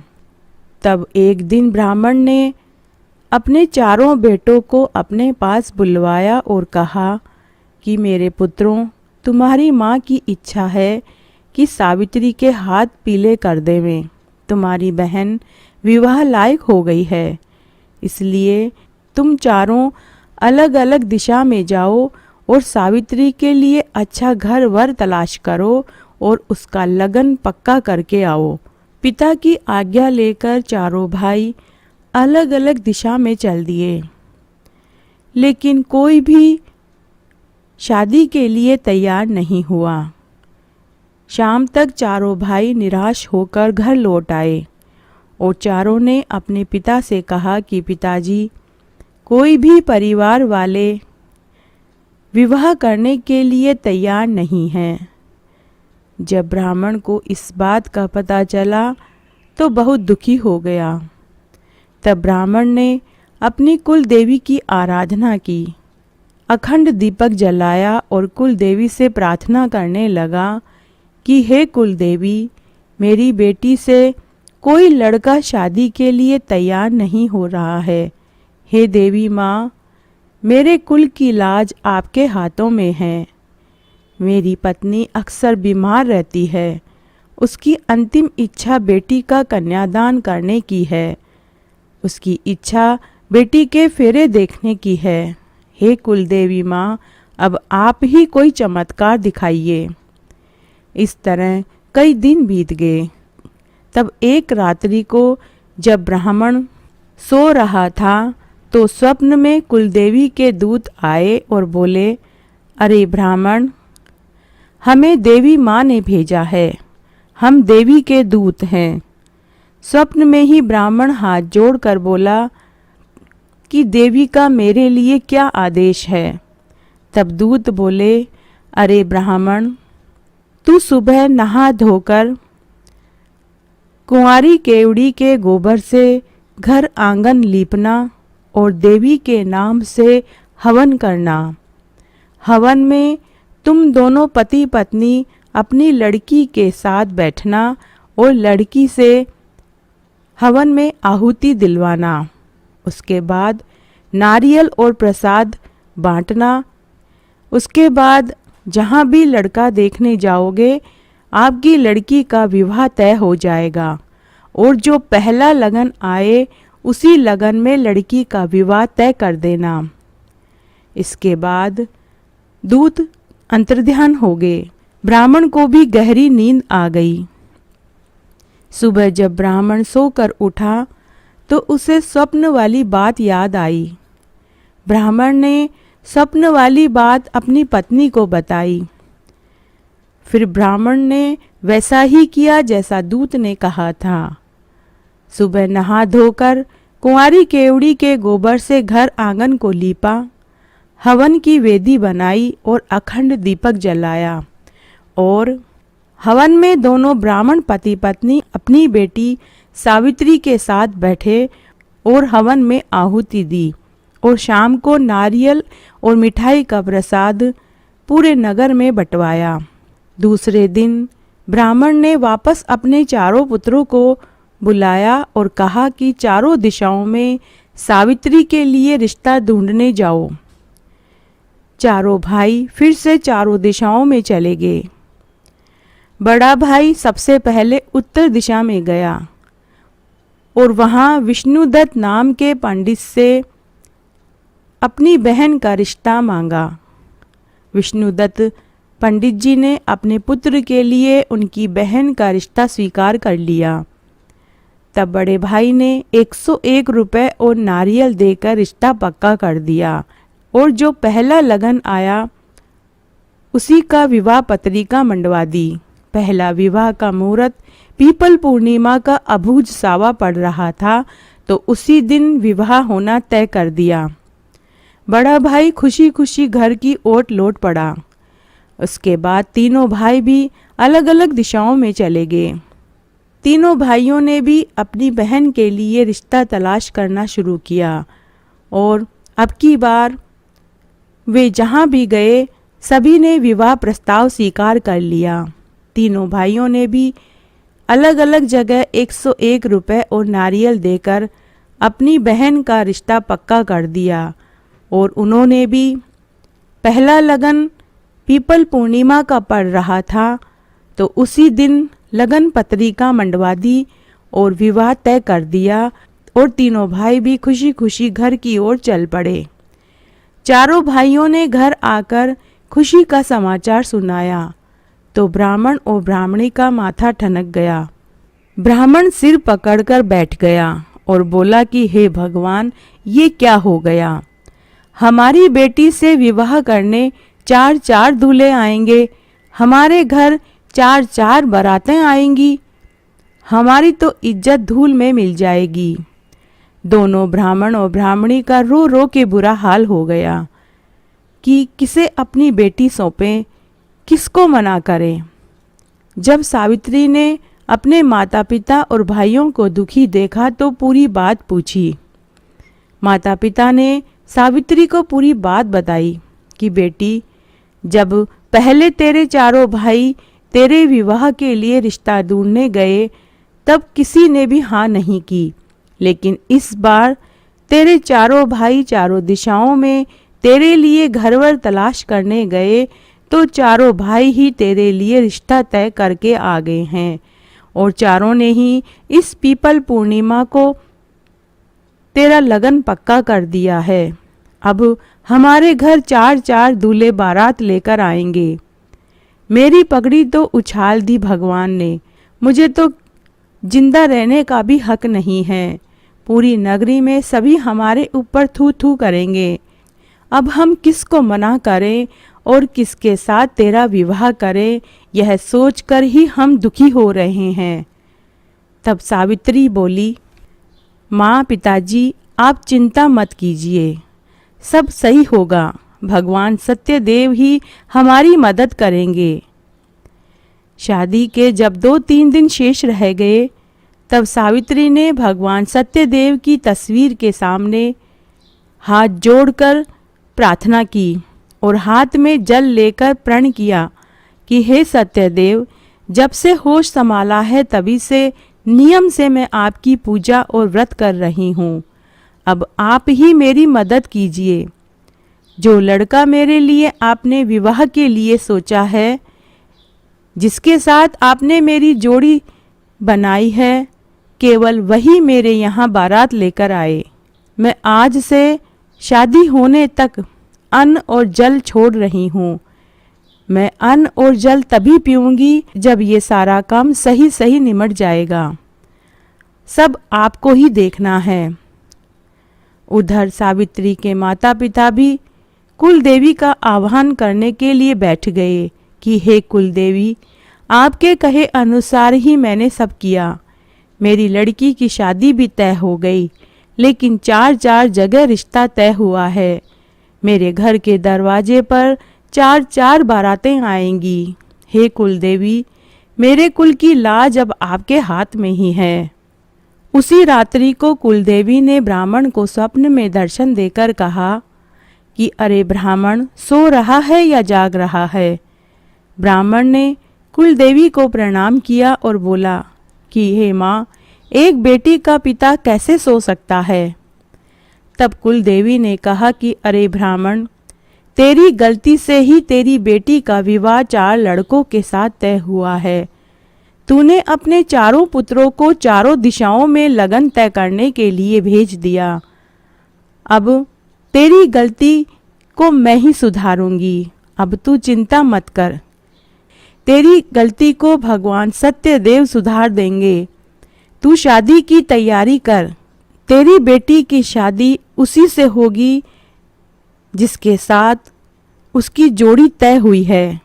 तब एक दिन ब्राह्मण ने अपने 4 बेटों को अपने पास बुलवाया और कहा कि मेरे पुत्रों, तुम्हारी माँ की इच्छा है कि सावित्री के हाथ पीले कर देवें। तुम्हारी बहन विवाह लायक हो गई है, इसलिए तुम 4 अलग अलग दिशा में जाओ और सावित्री के लिए अच्छा घर वर तलाश करो और उसका लगन पक्का करके आओ। पिता की आज्ञा लेकर 4 भाई अलग अलग दिशा में चल दिए, लेकिन कोई भी शादी के लिए तैयार नहीं हुआ। शाम तक 4 भाई निराश होकर घर लौट आए और 4 ने अपने पिता से कहा कि पिताजी, कोई भी परिवार वाले विवाह करने के लिए तैयार नहीं हैं। जब ब्राह्मण को इस बात का पता चला तो बहुत दुखी हो गया। तब ब्राह्मण ने अपनी कुल देवी की आराधना की अखंड दीपक जलाया और कुल देवी से प्रार्थना करने लगा कि हे कुल देवी, मेरी बेटी से कोई लड़का शादी के लिए तैयार नहीं हो रहा है। हे देवी माँ, मेरे कुल की लाज आपके हाथों में है। मेरी पत्नी अक्सर बीमार रहती है। उसकी अंतिम इच्छा बेटी का कन्यादान करने की है। उसकी इच्छा बेटी के फेरे देखने की है। हे कुल देवी माँ, अब आप ही कोई चमत्कार दिखाइए। इस तरह कई दिन बीत गए। तब एक रात्रि को जब ब्राह्मण सो रहा था तो स्वप्न में कुलदेवी के दूत आए और बोले, अरे ब्राह्मण, हमें देवी माँ ने भेजा है। हम देवी के दूत हैं। स्वप्न में ही ब्राह्मण हाथ जोड़कर बोला कि देवी का मेरे लिए क्या आदेश है। तब दूत बोले, अरे ब्राह्मण, तू सुबह नहा धोकर कुंवारी केवड़ी के गोबर से घर आंगन लीपना और देवी के नाम से हवन करना। हवन में तुम दोनों पति पत्नी अपनी लड़की के साथ बैठना और लड़की से हवन में आहुति दिलवाना। उसके बाद नारियल और प्रसाद बांटना। उसके बाद जहाँ भी लड़का देखने जाओगे, आपकी लड़की का विवाह तय हो जाएगा और जो पहला लगन आए उसी लगन में लड़की का विवाह तय कर देना। इसके बाद दूत अंतर्ध्यान हो गए। ब्राह्मण को भी गहरी नींद आ गई। सुबह जब ब्राह्मण सोकर उठा तो उसे स्वप्न वाली बात याद आई। ब्राह्मण ने स्वप्न वाली बात अपनी पत्नी को बताई। फिर ब्राह्मण ने वैसा ही किया जैसा दूत ने कहा था। सुबह नहा धोकर कुंवारी केवड़ी के गोबर से घर आंगन को लीपा, हवन की वेदी बनाई और अखंड दीपक जलाया और हवन में दोनों ब्राह्मण पति पत्नी अपनी बेटी सावित्री के साथ बैठे और हवन में आहुति दी और शाम को नारियल और मिठाई का प्रसाद पूरे नगर में बंटवाया। दूसरे दिन ब्राह्मण ने वापस अपने चारों पुत्रों को बुलाया और कहा कि चारों दिशाओं में सावित्री के लिए रिश्ता ढूंढने जाओ। चारों भाई फिर से चारों दिशाओं में चले गए। बड़ा भाई सबसे पहले उत्तर दिशा में गया और वहाँ विष्णुदत्त नाम के पंडित से अपनी बहन का रिश्ता मांगा। विष्णुदत्त पंडित जी ने अपने पुत्र के लिए उनकी बहन का रिश्ता स्वीकार कर लिया। तब बड़े भाई ने 101 रुपए और नारियल देकर रिश्ता पक्का कर दिया और जो पहला लगन आया उसी का विवाह पत्रिका मंडवा दी। पहला विवाह का मुहूर्त पीपल पूर्णिमा का अबूझ सावा पड़ रहा था तो उसी दिन विवाह होना तय कर दिया। बड़ा भाई खुशी खुशी घर की ओर लौट पड़ा। उसके बाद तीनों भाई भी अलग अलग दिशाओं में चले गए। तीनों भाइयों ने भी अपनी बहन के लिए रिश्ता तलाश करना शुरू किया और अब की बार वे जहाँ भी गए सभी ने विवाह प्रस्ताव स्वीकार कर लिया। तीनों भाइयों ने भी अलग अलग जगह 101 रुपए और नारियल देकर अपनी बहन का रिश्ता पक्का कर दिया और उन्होंने भी पहला लगन पीपल पूर्णिमा का पड़ रहा था तो उसी दिन लगन पत्रिका मंडवा दी और विवाह तय कर दिया और तीनों भाई भी खुशी खुशी घर की ओर चल पड़े। चारों भाइयों ने घर आकर खुशी का समाचार सुनाया तो ब्राह्मण और ब्राह्मणी का माथा ठनक गया। ब्राह्मण सिर पकड़कर बैठ गया और बोला कि हे भगवान, ये क्या हो गया। हमारी बेटी से विवाह करने 4 दूल्हे आएंगे, हमारे घर 4 बारातें आएंगी, हमारी तो इज्जत धूल में मिल जाएगी। दोनों ब्राह्मण और ब्राह्मणी का रो रो के बुरा हाल हो गया कि किसे अपनी बेटी सौंपें, किसको मना करें। जब सावित्री ने अपने माता पिता और भाइयों को दुखी देखा तो पूरी बात पूछी। माता पिता ने सावित्री को पूरी बात बताई। की बेटी, जब पहले तेरे चारों भाई तेरे विवाह के लिए रिश्ता ढूंढने गए तब किसी ने भी हाँ नहीं की, लेकिन इस बार तेरे चारों भाई चारों दिशाओं में तेरे लिए घरवर तलाश करने गए तो चारों भाई ही तेरे लिए रिश्ता तय करके आ गए हैं और चारों ने ही इस पीपल पूर्णिमा को तेरा लगन पक्का कर दिया है। अब हमारे घर 4-4 दूल्हे बारात लेकर आएंगे। मेरी पगड़ी तो उछाल दी भगवान ने, मुझे तो जिंदा रहने का भी हक नहीं है। पूरी नगरी में सभी हमारे ऊपर थू थू करेंगे। अब हम किसको मना करें और किसके साथ तेरा विवाह करें, यह सोचकर ही हम दुखी हो रहे हैं। तब सावित्री बोली, माँ पिताजी आप चिंता मत कीजिए, सब सही होगा, भगवान सत्यदेव ही हमारी मदद करेंगे। शादी के जब 2-3 दिन शेष रह गए तब सावित्री ने भगवान सत्यदेव की तस्वीर के सामने हाथ जोड़कर प्रार्थना की और हाथ में जल लेकर प्रण किया कि हे सत्यदेव, जब से होश संभाला है तभी से नियम से मैं आपकी पूजा और व्रत कर रही हूँ। अब आप ही मेरी मदद कीजिए। जो लड़का मेरे लिए आपने विवाह के लिए सोचा है, जिसके साथ आपने मेरी जोड़ी बनाई है, केवल वही मेरे यहाँ बारात लेकर आए। मैं आज से शादी होने तक अन्न और जल छोड़ रही हूँ। मैं अन्न और जल तभी पीऊंगी जब ये सारा काम सही सही निमट जाएगा। सब आपको ही देखना है। उधर सावित्री के माता पिता भी कुलदेवी का आह्वान करने के लिए बैठ गए कि हे कुलदेवी, आपके कहे अनुसार ही मैंने सब किया। मेरी लड़की की शादी भी तय हो गई, लेकिन 4-4 जगह रिश्ता तय हुआ है। मेरे घर के दरवाजे पर 4-4 बारातें आएंगी। हे कुलदेवी, मेरे कुल की लाज अब आपके हाथ में ही है। उसी रात्रि को कुलदेवी ने ब्राह्मण को स्वप्न में दर्शन देकर कहा कि अरे ब्राह्मण, सो रहा है या जाग रहा है। ब्राह्मण ने कुलदेवी को प्रणाम किया और बोला कि हे माँ, एक बेटी का पिता कैसे सो सकता है। तब कुलदेवी ने कहा कि अरे ब्राह्मण, तेरी गलती से ही तेरी बेटी का विवाह 4 लड़कों के साथ तय हुआ है। तूने अपने चारों पुत्रों को चारों दिशाओं में लगन तय करने के लिए भेज दिया। अब तेरी गलती को मैं ही सुधारूंगी। अब तू चिंता मत कर, तेरी गलती को भगवान सत्यदेव सुधार देंगे। तू शादी की तैयारी कर। तेरी बेटी की शादी उसी से होगी जिसके साथ उसकी जोड़ी तय हुई है।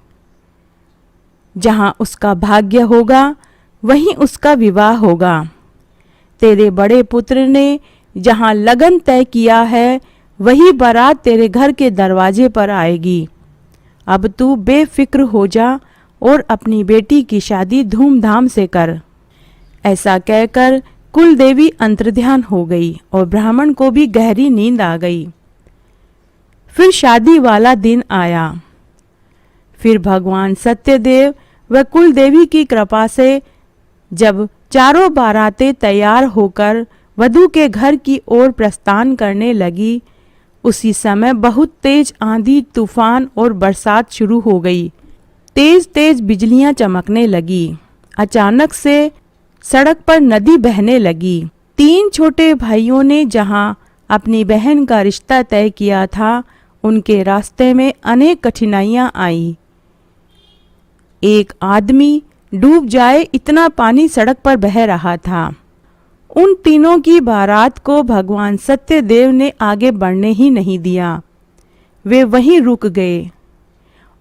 जहाँ उसका भाग्य होगा वहीं उसका विवाह होगा। तेरे बड़े पुत्र ने जहाँ लगन तय किया है वही बारात तेरे घर के दरवाजे पर आएगी। अब तू बेफिक्र हो जा और अपनी बेटी की शादी धूमधाम से कर। ऐसा कहकर कुलदेवी अंतर्ध्यान हो गई और ब्राह्मण को भी गहरी नींद आ गई। फिर शादी वाला दिन आया। फिर भगवान सत्यदेव व कुलदेवी की कृपा से जब चारों बारातें तैयार होकर वधू के घर की ओर प्रस्थान करने लगी, उसी समय बहुत तेज आंधी, तूफान और बरसात शुरू हो गई। तेज तेज बिजलियां चमकने लगी। अचानक से सड़क पर नदी बहने लगी। 3 छोटे भाइयों ने जहां अपनी बहन का रिश्ता तय किया था, उनके रास्ते में अनेक कठिनाइयां आईं। एक आदमी डूब जाए इतना पानी सड़क पर बह रहा था। उन तीनों की बारात को भगवान सत्यदेव ने आगे बढ़ने ही नहीं दिया। वे वहीं रुक गए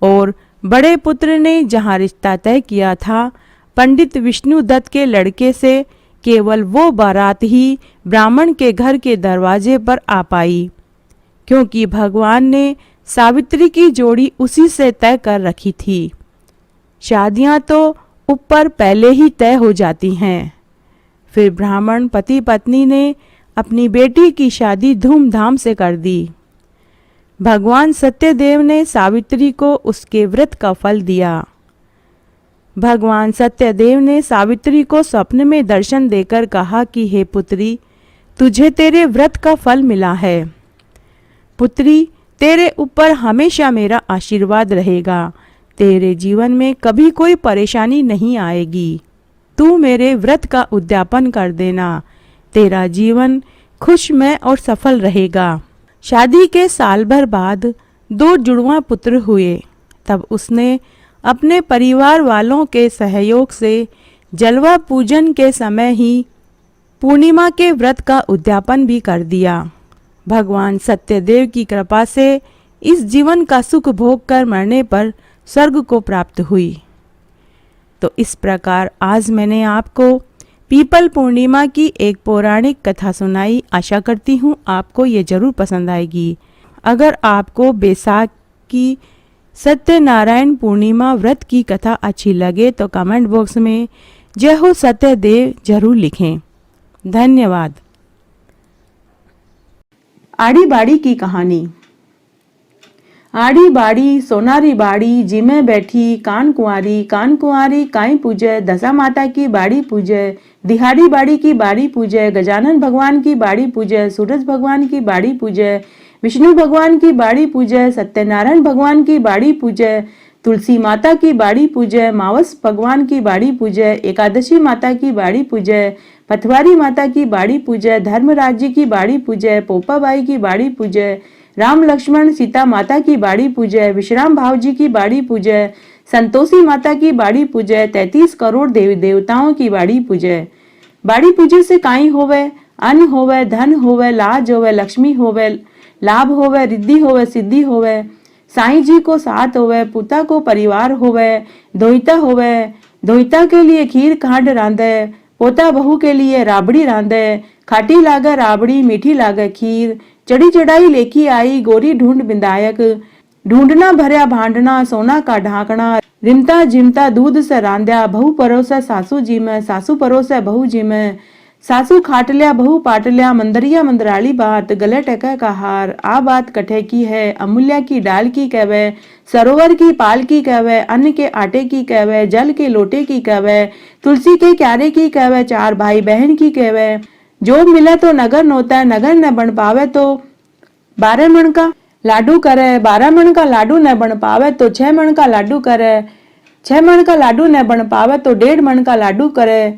और बड़े पुत्र ने जहां रिश्ता तय किया था, पंडित विष्णुदत्त के लड़के से केवल वो बारात ही ब्राह्मण के घर के दरवाजे पर आ पाई, क्योंकि भगवान ने सावित्री की जोड़ी उसी से तय कर रखी थी। शादियां तो ऊपर पहले ही तय हो जाती हैं। फिर ब्राह्मण पति पत्नी ने अपनी बेटी की शादी धूमधाम से कर दी। भगवान सत्यदेव ने सावित्री को उसके व्रत का फल दिया। भगवान सत्यदेव ने सावित्री को स्वप्न में दर्शन देकर कहा कि हे पुत्री, तुझे तेरे व्रत का फल मिला है। पुत्री, तेरे ऊपर हमेशा मेरा आशीर्वाद रहेगा। तेरे जीवन में कभी कोई परेशानी नहीं आएगी। तू मेरे व्रत का उद्यापन कर देना। तेरा जीवन खुशमय और सफल रहेगा। शादी के साल भर बाद 2 जुड़वा पुत्र हुए। तब उसने अपने परिवार वालों के सहयोग से जलवा पूजन के समय ही पूर्णिमा के व्रत का उद्यापन भी कर दिया। भगवान सत्यदेव की कृपा से इस जीवन का सुख भोग कर मरने पर स्वर्ग को प्राप्त हुई। तो इस प्रकार आज मैंने आपको पीपल पूर्णिमा की एक पौराणिक कथा सुनाई। आशा करती हूँ आपको ये जरूर पसंद आएगी। अगर आपको बैसाख की सत्यनारायण पूर्णिमा व्रत की कथा अच्छी लगे तो कमेंट बॉक्स में जय हो सत्यदेव जरूर लिखें। धन्यवाद। आड़ी बाड़ी की कहानी। आड़ी बाड़ी सोनारी बाड़ी, जिमे बैठी कान कुंवारी काई पूजे, दशा माता की बाड़ी पूजे, दिहाड़ी बाड़ी की बाड़ी पूजे, गजानन भगवान की बाड़ी पूजे, सूरज भगवान की बाड़ी पूजे, विष्णु भगवान की बाड़ी पूजे, सत्यनारायण भगवान की बाड़ी पूजे, तुलसी माता की बाड़ी पूजे, मावस भगवान की बाड़ी पूजे, एकादशी माता की बाड़ी पूजे, पथवारी माता की बाड़ी पूजे, धर्मराज जी की बाड़ी पूजे, पोपाबाई की बाड़ी पूजे, राम लक्ष्मण सीता माता की बाड़ी पूजे, विश्राम भाव जी की बाड़ी पूजे, संतोषी माता की बाड़ी पूजे, 33 करोड़ देवी देवताओं की बाड़ी पूजे। बाड़ी पूजे से काई होवे, अन्न होवे, धन होवे, लाज होवे, लक्ष्मी होवे, लाभ होवे, रिद्धि होवे, सिद्धि होवे, साईं जी को साथ होवे, पुता को परिवार होवे, धोइता होवे, धोइता के लिए खीर खांड रांधे, पोता बहू के लिए राबड़ी रांधे, खाटी लागे राबड़ी, मीठी लागे खीर, चढ़ी चढ़ाई लेखी आई, गोरी ढूंढ बिंदायक, ढूंढना भरया भांडना, सोना का ढाकना, रिमता जिमता दूध से रांध्या, बहू परोसे सासू जी में, सासू परोसे बहू जी में, सासू खाट लिया बहू पाट लिया, मंदरिया मंदराली बात, गले टके का हार, आ बात कठे की है, अमूल्या की डाल की कहवे, सरोवर की पाल की कहवे, अन्न के आटे की कहवे, जल के लोटे की कहवे, तुलसी के क्यारे की कहवे, 4 भाई बहन की कहवे, जो मिले तो नगर नोता, नगर न बन पावे तो 12 मन का लाडू करे, 12 मन का लाडू न बन पावे तो 6 मन का लाडू करे, 6 मन का लाडू न बन पावे तो 1.5 मन का लाडू करे,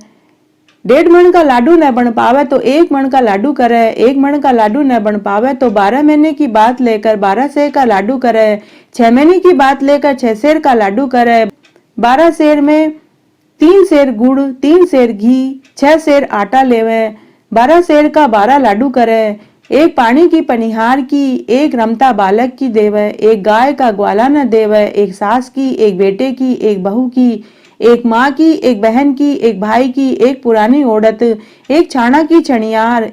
1.5 मन का लाडू न बन पावे तो 1 मन का लाडू करे, 1 मन का लाडू न बन पावे तो 12 महीने की बात लेकर 12 सेर का लाडू करे, 6 महीने की बात लेकर 6 सेर का लाडू करे, 12 सेर में 3 सेर गुड़, 3 सेर घी, 6 सेर आटा लेवे, 12 सेर का 12 लाडू करे, एक पानी की पनिहार की, एक रमता बालक की देवे, एक गाय का ग्वाला न देवे, एक सास की, एक बेटे की, एक बहू की, एक माँ की, एक बहन की, एक भाई की, एक पुरानी औरत, एक छाना की छनियार,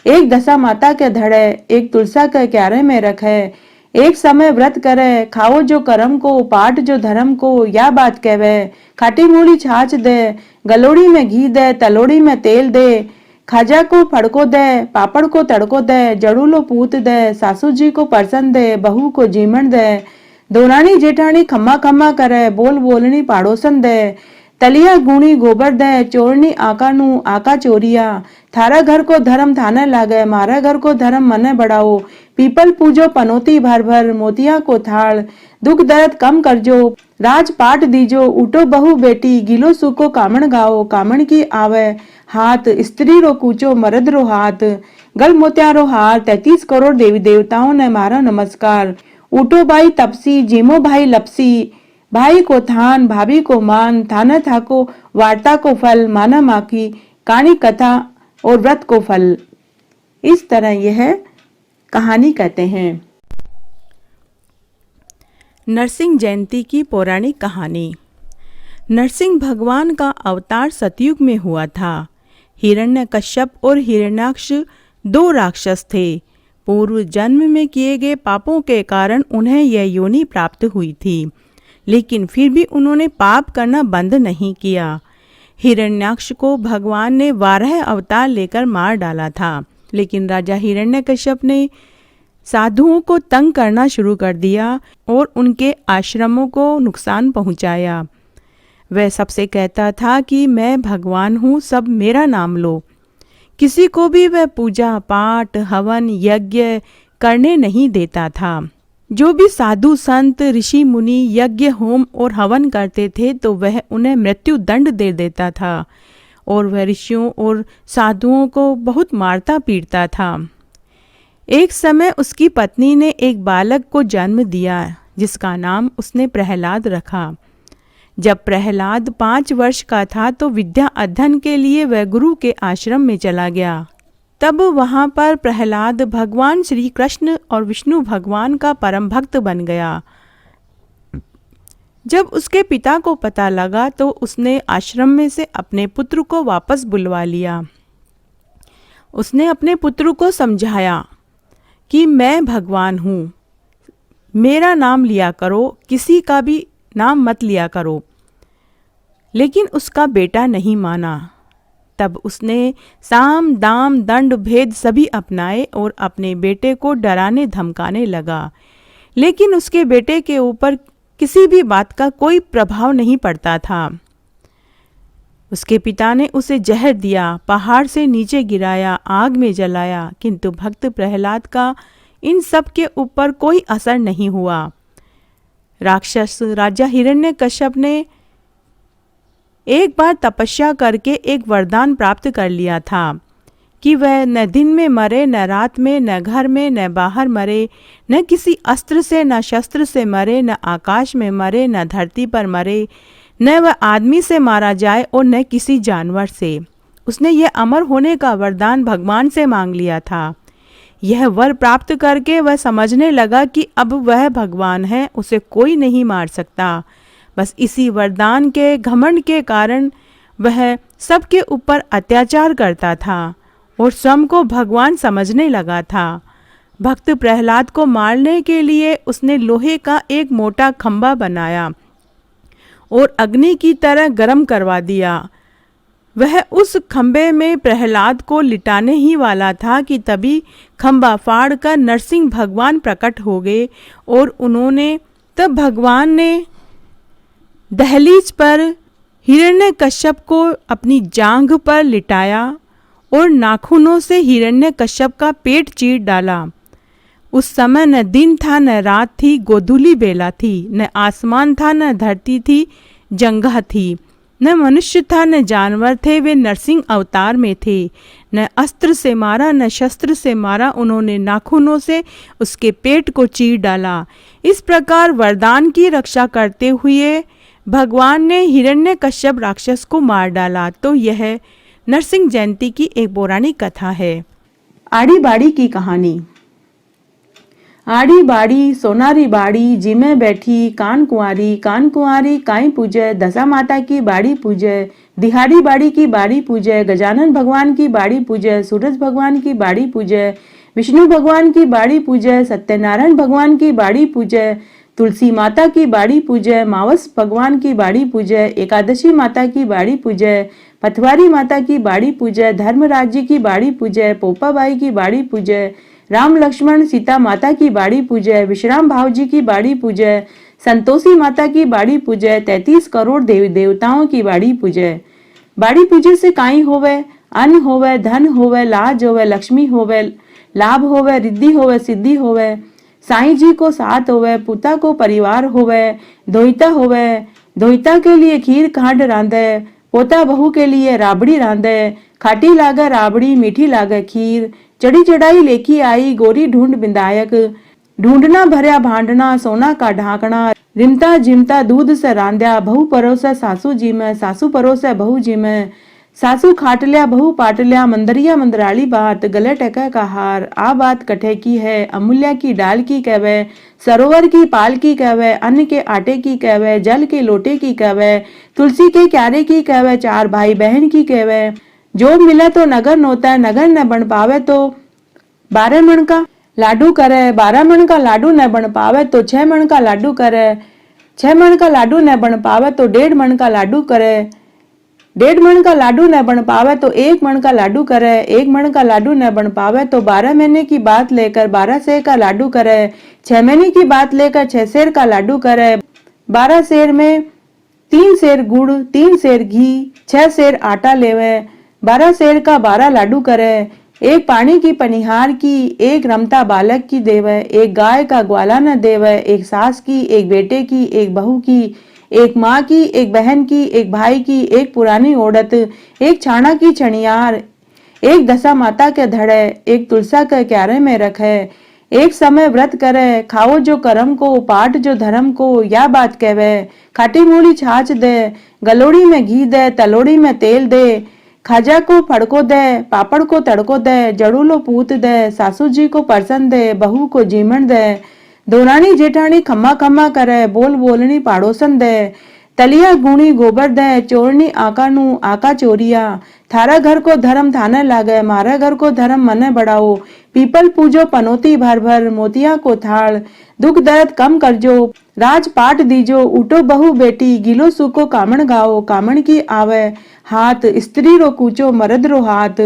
एक दशा माता के धड़े, एक तुलसा के क्यारे में रखे, एक समय व्रत करे, खाओ जो कर्म को, पाठ जो धर्म को, या बात कहवे, खाटी मूली छाछ दे, गलोड़ी में घी दे, तलोड़ी में तेल दे, खाजा को फड़को दे, पापड़ को तड़को दे, जड़ूलो पूत दे, सासू जी को परसन दे, बहू को जीमण दे, दोरानी जेठानी खम्मा खम्मा करे, बोल बोलनी पाड़ोसन दे, तलिया गुणी गोबर दे, चोरनी आका नू आका चोरिया, थारा घर को धर्म थाने लागे, मारा घर को धर्म मने बढ़ाओ, पीपल पूजो पनोती भर भर, मोतिया को थाल, दुख दर्द कम करजो, राज पाट दीजो, उठो बहू बेटी, गिलो सुको कामण गाओ, कामण की आवे हाथ, स्त्री रो कूचो मर्द रो हाथ, गल मोतिया रो हार, 33 करोड़ देवी देवताओं ने मारा नमस्कार, उठो भाई तपसी, जीमो भाई लपसी, भाई को थान, भाभी को मान, थाना थाको वार्ता को फल, माना माँ की कहानी कथा और व्रत को फल। इस तरह यह कहानी कहते हैं। नरसिंह जयंती की पौराणिक कहानी। नरसिंह भगवान का अवतार सतयुग में हुआ था। हिरण्यकश्यप और हिरण्याक्ष 2 राक्षस थे। पूर्व जन्म में किए गए पापों के कारण उन्हें यह योनि प्राप्त हुई थी, लेकिन फिर भी उन्होंने पाप करना बंद नहीं किया। हिरण्याक्ष को भगवान ने 12 अवतार लेकर मार डाला था, लेकिन राजा हिरण्यकश्यप ने साधुओं को तंग करना शुरू कर दिया और उनके आश्रमों को नुकसान पहुंचाया। वह सबसे कहता था कि मैं भगवान हूँ, सब मेरा नाम लो। किसी को भी वह पूजा पाठ हवन यज्ञ करने नहीं देता था। जो भी साधु संत ऋषि मुनि यज्ञ होम और हवन करते थे तो वह उन्हें मृत्यु दंड दे देता था और वह ऋषियों और साधुओं को बहुत मारता पीटता था। एक समय उसकी पत्नी ने एक बालक को जन्म दिया जिसका नाम उसने प्रहलाद रखा। जब प्रहलाद 5 वर्ष का था तो विद्या अध्ययन के लिए वह गुरु के आश्रम में चला गया। तब वहाँ पर प्रहलाद भगवान श्री कृष्ण और विष्णु भगवान का परम भक्त बन गया। जब उसके पिता को पता लगा तो उसने आश्रम में से अपने पुत्र को वापस बुलवा लिया। उसने अपने पुत्र को समझाया कि मैं भगवान हूँ, मेरा नाम लिया करो, किसी का भी नाम मत लिया करो। लेकिन उसका बेटा नहीं माना। तब उसने साम दाम दंड भेद सभी अपनाए और अपने बेटे को डराने धमकाने लगा। लेकिन उसके बेटे के ऊपर किसी भी बात का कोई प्रभाव नहीं पड़ता था। उसके पिता ने उसे जहर दिया, पहाड़ से नीचे गिराया, आग में जलाया, किंतु भक्त प्रहलाद का इन सब के ऊपर कोई असर नहीं हुआ। राक्षस राजा हिरण्यकश्यप ने एक बार तपस्या करके एक वरदान प्राप्त कर लिया था कि वह न दिन में मरे, न रात में, न घर में, न बाहर मरे, न किसी अस्त्र से न शस्त्र से मरे, न आकाश में मरे, न धरती पर मरे, न वह आदमी से मारा जाए और न किसी जानवर से। उसने यह अमर होने का वरदान भगवान से मांग लिया था। यह वर प्राप्त करके वह समझने लगा कि अब वह भगवान है, उसे कोई नहीं मार सकता। बस इसी वरदान के घमंड के कारण वह सबके ऊपर अत्याचार करता था और स्वयं को भगवान समझने लगा था। भक्त प्रहलाद को मारने के लिए उसने लोहे का एक मोटा खंभा बनाया और अग्नि की तरह गर्म करवा दिया। वह उस खंभे में प्रहलाद को लिटाने ही वाला था कि तभी खंभा फाड़कर नरसिंह भगवान प्रकट हो गए और तब भगवान ने दहलीज पर हिरण्यकश्यप को अपनी जांघ पर लिटाया और नाखूनों से हिरण्यकश्यप का पेट चीर डाला। उस समय न दिन था न रात थी, गोधूली बेला थी, न आसमान था न धरती थी, जंगह थी, न मनुष्य था न जानवर थे, वे नरसिंह अवतार में थे। न अस्त्र से मारा न शस्त्र से मारा, उन्होंने नाखूनों से उसके पेट को चीर डाला। इस प्रकार वरदान की रक्षा करते हुए भगवान ने हिरण्यकश्यप राक्षस को मार डाला। तो यह नरसिंह जयंती की एक पौराणिक कथा है। आड़ी बाड़ी की कहानी। आड़ी बाड़ी सोनारी बाड़ी, जिमे बैठी कान कुंवारी काई पूजे, दशा माता की बाड़ी पूजे, दिहाड़ी बाड़ी की बाड़ी पूजे, गजानन भगवान की बाड़ी पूजे, सूरज भगवान की बाड़ी पूजे, विष्णु भगवान की बाड़ी पूजे, सत्यनारायण भगवान की बाड़ी पूजे, तुलसी माता की बाड़ी पूजे, मावस भगवान की बाड़ी पूजे, एकादशी माता की बाड़ी पूजे, पथवारी माता की बाड़ी पूजे, धर्मराज जी की बाड़ी पूजे, पोपाबाई की बाड़ी पूजे, राम लक्ष्मण सीता माता की बाड़ी पूजे, विश्राम भाव जी की बाड़ी पूजे, संतोषी माता की बाड़ी पूजे, 33 करोड़ देवी देवताओं की बाड़ी पूजे। बाड़ी पूजे से काई होवे, अन्न होवे, धन होवे, लाज होवे, लक्ष्मी होवे, लाभ होवे, रिद्धि होवे, सिद्धि होवे, साईं जी को साथ होवे, पुता को परिवार होवे, धोइता होवे, धोइता के लिए खीर खांड रांधे, पोता बहू के लिए राबड़ी रांधे, खाटी लागे राबड़ी, मीठी लागे खीर, चढ़ी चढ़ाई लेखी आई, गोरी ढूंढ बिंदायक, ढूंढना भरया भांडना, सोना का ढाकना, रिमता जिमता दूध से रांध्या, बहू परोसे सासू जी में, सासू परोसे बहू जी में, सासू खाट लिया बहू पाट लिया, मंदरिया मंदराली बात, गले टका का हार, आ बात कठे की है, अमूल्या की डाल की कहवे, सरोवर की पाल की कहवे, अन्न के आटे की कहवे, जल के लोटे की कहवे, तुलसी के क्यारे की कहवे, 4 भाई बहन की कहवे, जो मिले तो नगर नोता, नगर न बन पावे तो 12 मन का लाडू करे, 12 मन का लाडू न बन पावे तो 6 मन का लाडू करे, 6 मन का लाडू न बन पावे तो 1.5 मन का लाडू करे, 1.5 मन का लाडू न बन पावे तो 1 मन का लाडू करे, 1 मन का लाडू न बन पावे तो 12 महीने की बात लेकर 12 सेर का लाडू करे, 6 महीने की बात लेकर 6 सेर का लाडू करे। 12 सेर में 3 सेर गुड़, 3 सेर घी, 6 सेर आटा लेवे, 12 सेर का 12 लाडू करे। एक पानी की पनिहार की, एक रमता बालक की देवे, एक गाय का ग्वाला न देवे, एक सास की, एक बेटे की, एक बहू की, एक माँ की, एक बहन की, एक भाई की, एक पुरानी औरत, एक छाना की छनियार, एक दशा माता के धड़े, एक तुलसा के क्यारे में रखे, एक समय व्रत करे, खाओ जो कर्म को, पाठ जो धर्म को, या बात कहवे, खाटी मूली छाछ दे, गलोड़ी में घी दे, तलोड़ी में तेल दे, खाजा को फड़को दे, पापड़ को तड़को दे, जड़ूलो पूत दे, सासू जी को परसन दे, बहू को जीमण दे, दोरानी जेठानी खम्मा खम्मा करे, बोल बोलनी पाड़ोसन दे, तलिया गुणी गोबर दे, चोरनी आका नू आका चोरिया, थारा घर को धर्म थाने लागे, मारा घर को धर्म मने बढ़ाओ, पीपल पूजो पनोती भर भर, मोतिया को थाल, दुख दर्द कम करजो, राज पाट दीजो, उठो बहू बेटी, गिलो सूको कामण गाओ, कामण की आवे हाथ, स्त्री रो कूचो मर्द रो हाथ,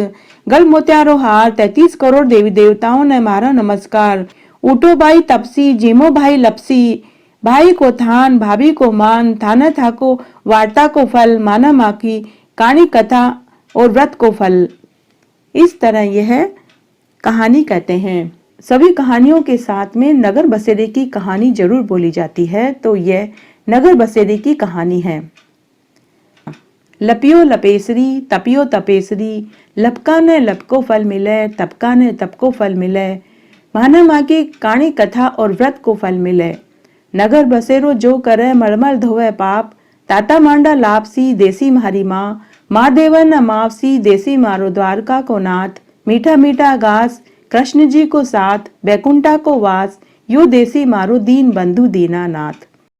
गल मोतिया रो हार, 33 करोड़ देवी देवताओं ने मारा नमस्कार, उठो भाई तपसी, जीमो भाई लपसी, भाई को थान, भाभी को मान, थाना थाको वार्ता को फल, माना माँ की कहानी कथा और व्रत को फल। इस तरह यह कहानी कहते हैं। सभी कहानियों के साथ में नगर बसेरे की कहानी जरूर बोली जाती है, तो यह नगर बसेरे की कहानी है। लपियो लपेसरी, तपियो तपेसरी, लपका ने लपको फल मिले, तपका ने तपको फल मिले, माना माँ की कहानी कथा और व्रत को फल मिले। नगर बसेरो जो करे मलमल धोवे पाप, ताता मांडा लापसी देसी मारी माँ देवन न मावसी देसी मारो द्वारका को नाथ, मीठा मीठा घास कृष्ण जी को साथ, बैकुंठा को वास, यो देसी मारो दीन बंधु दीनानाथ।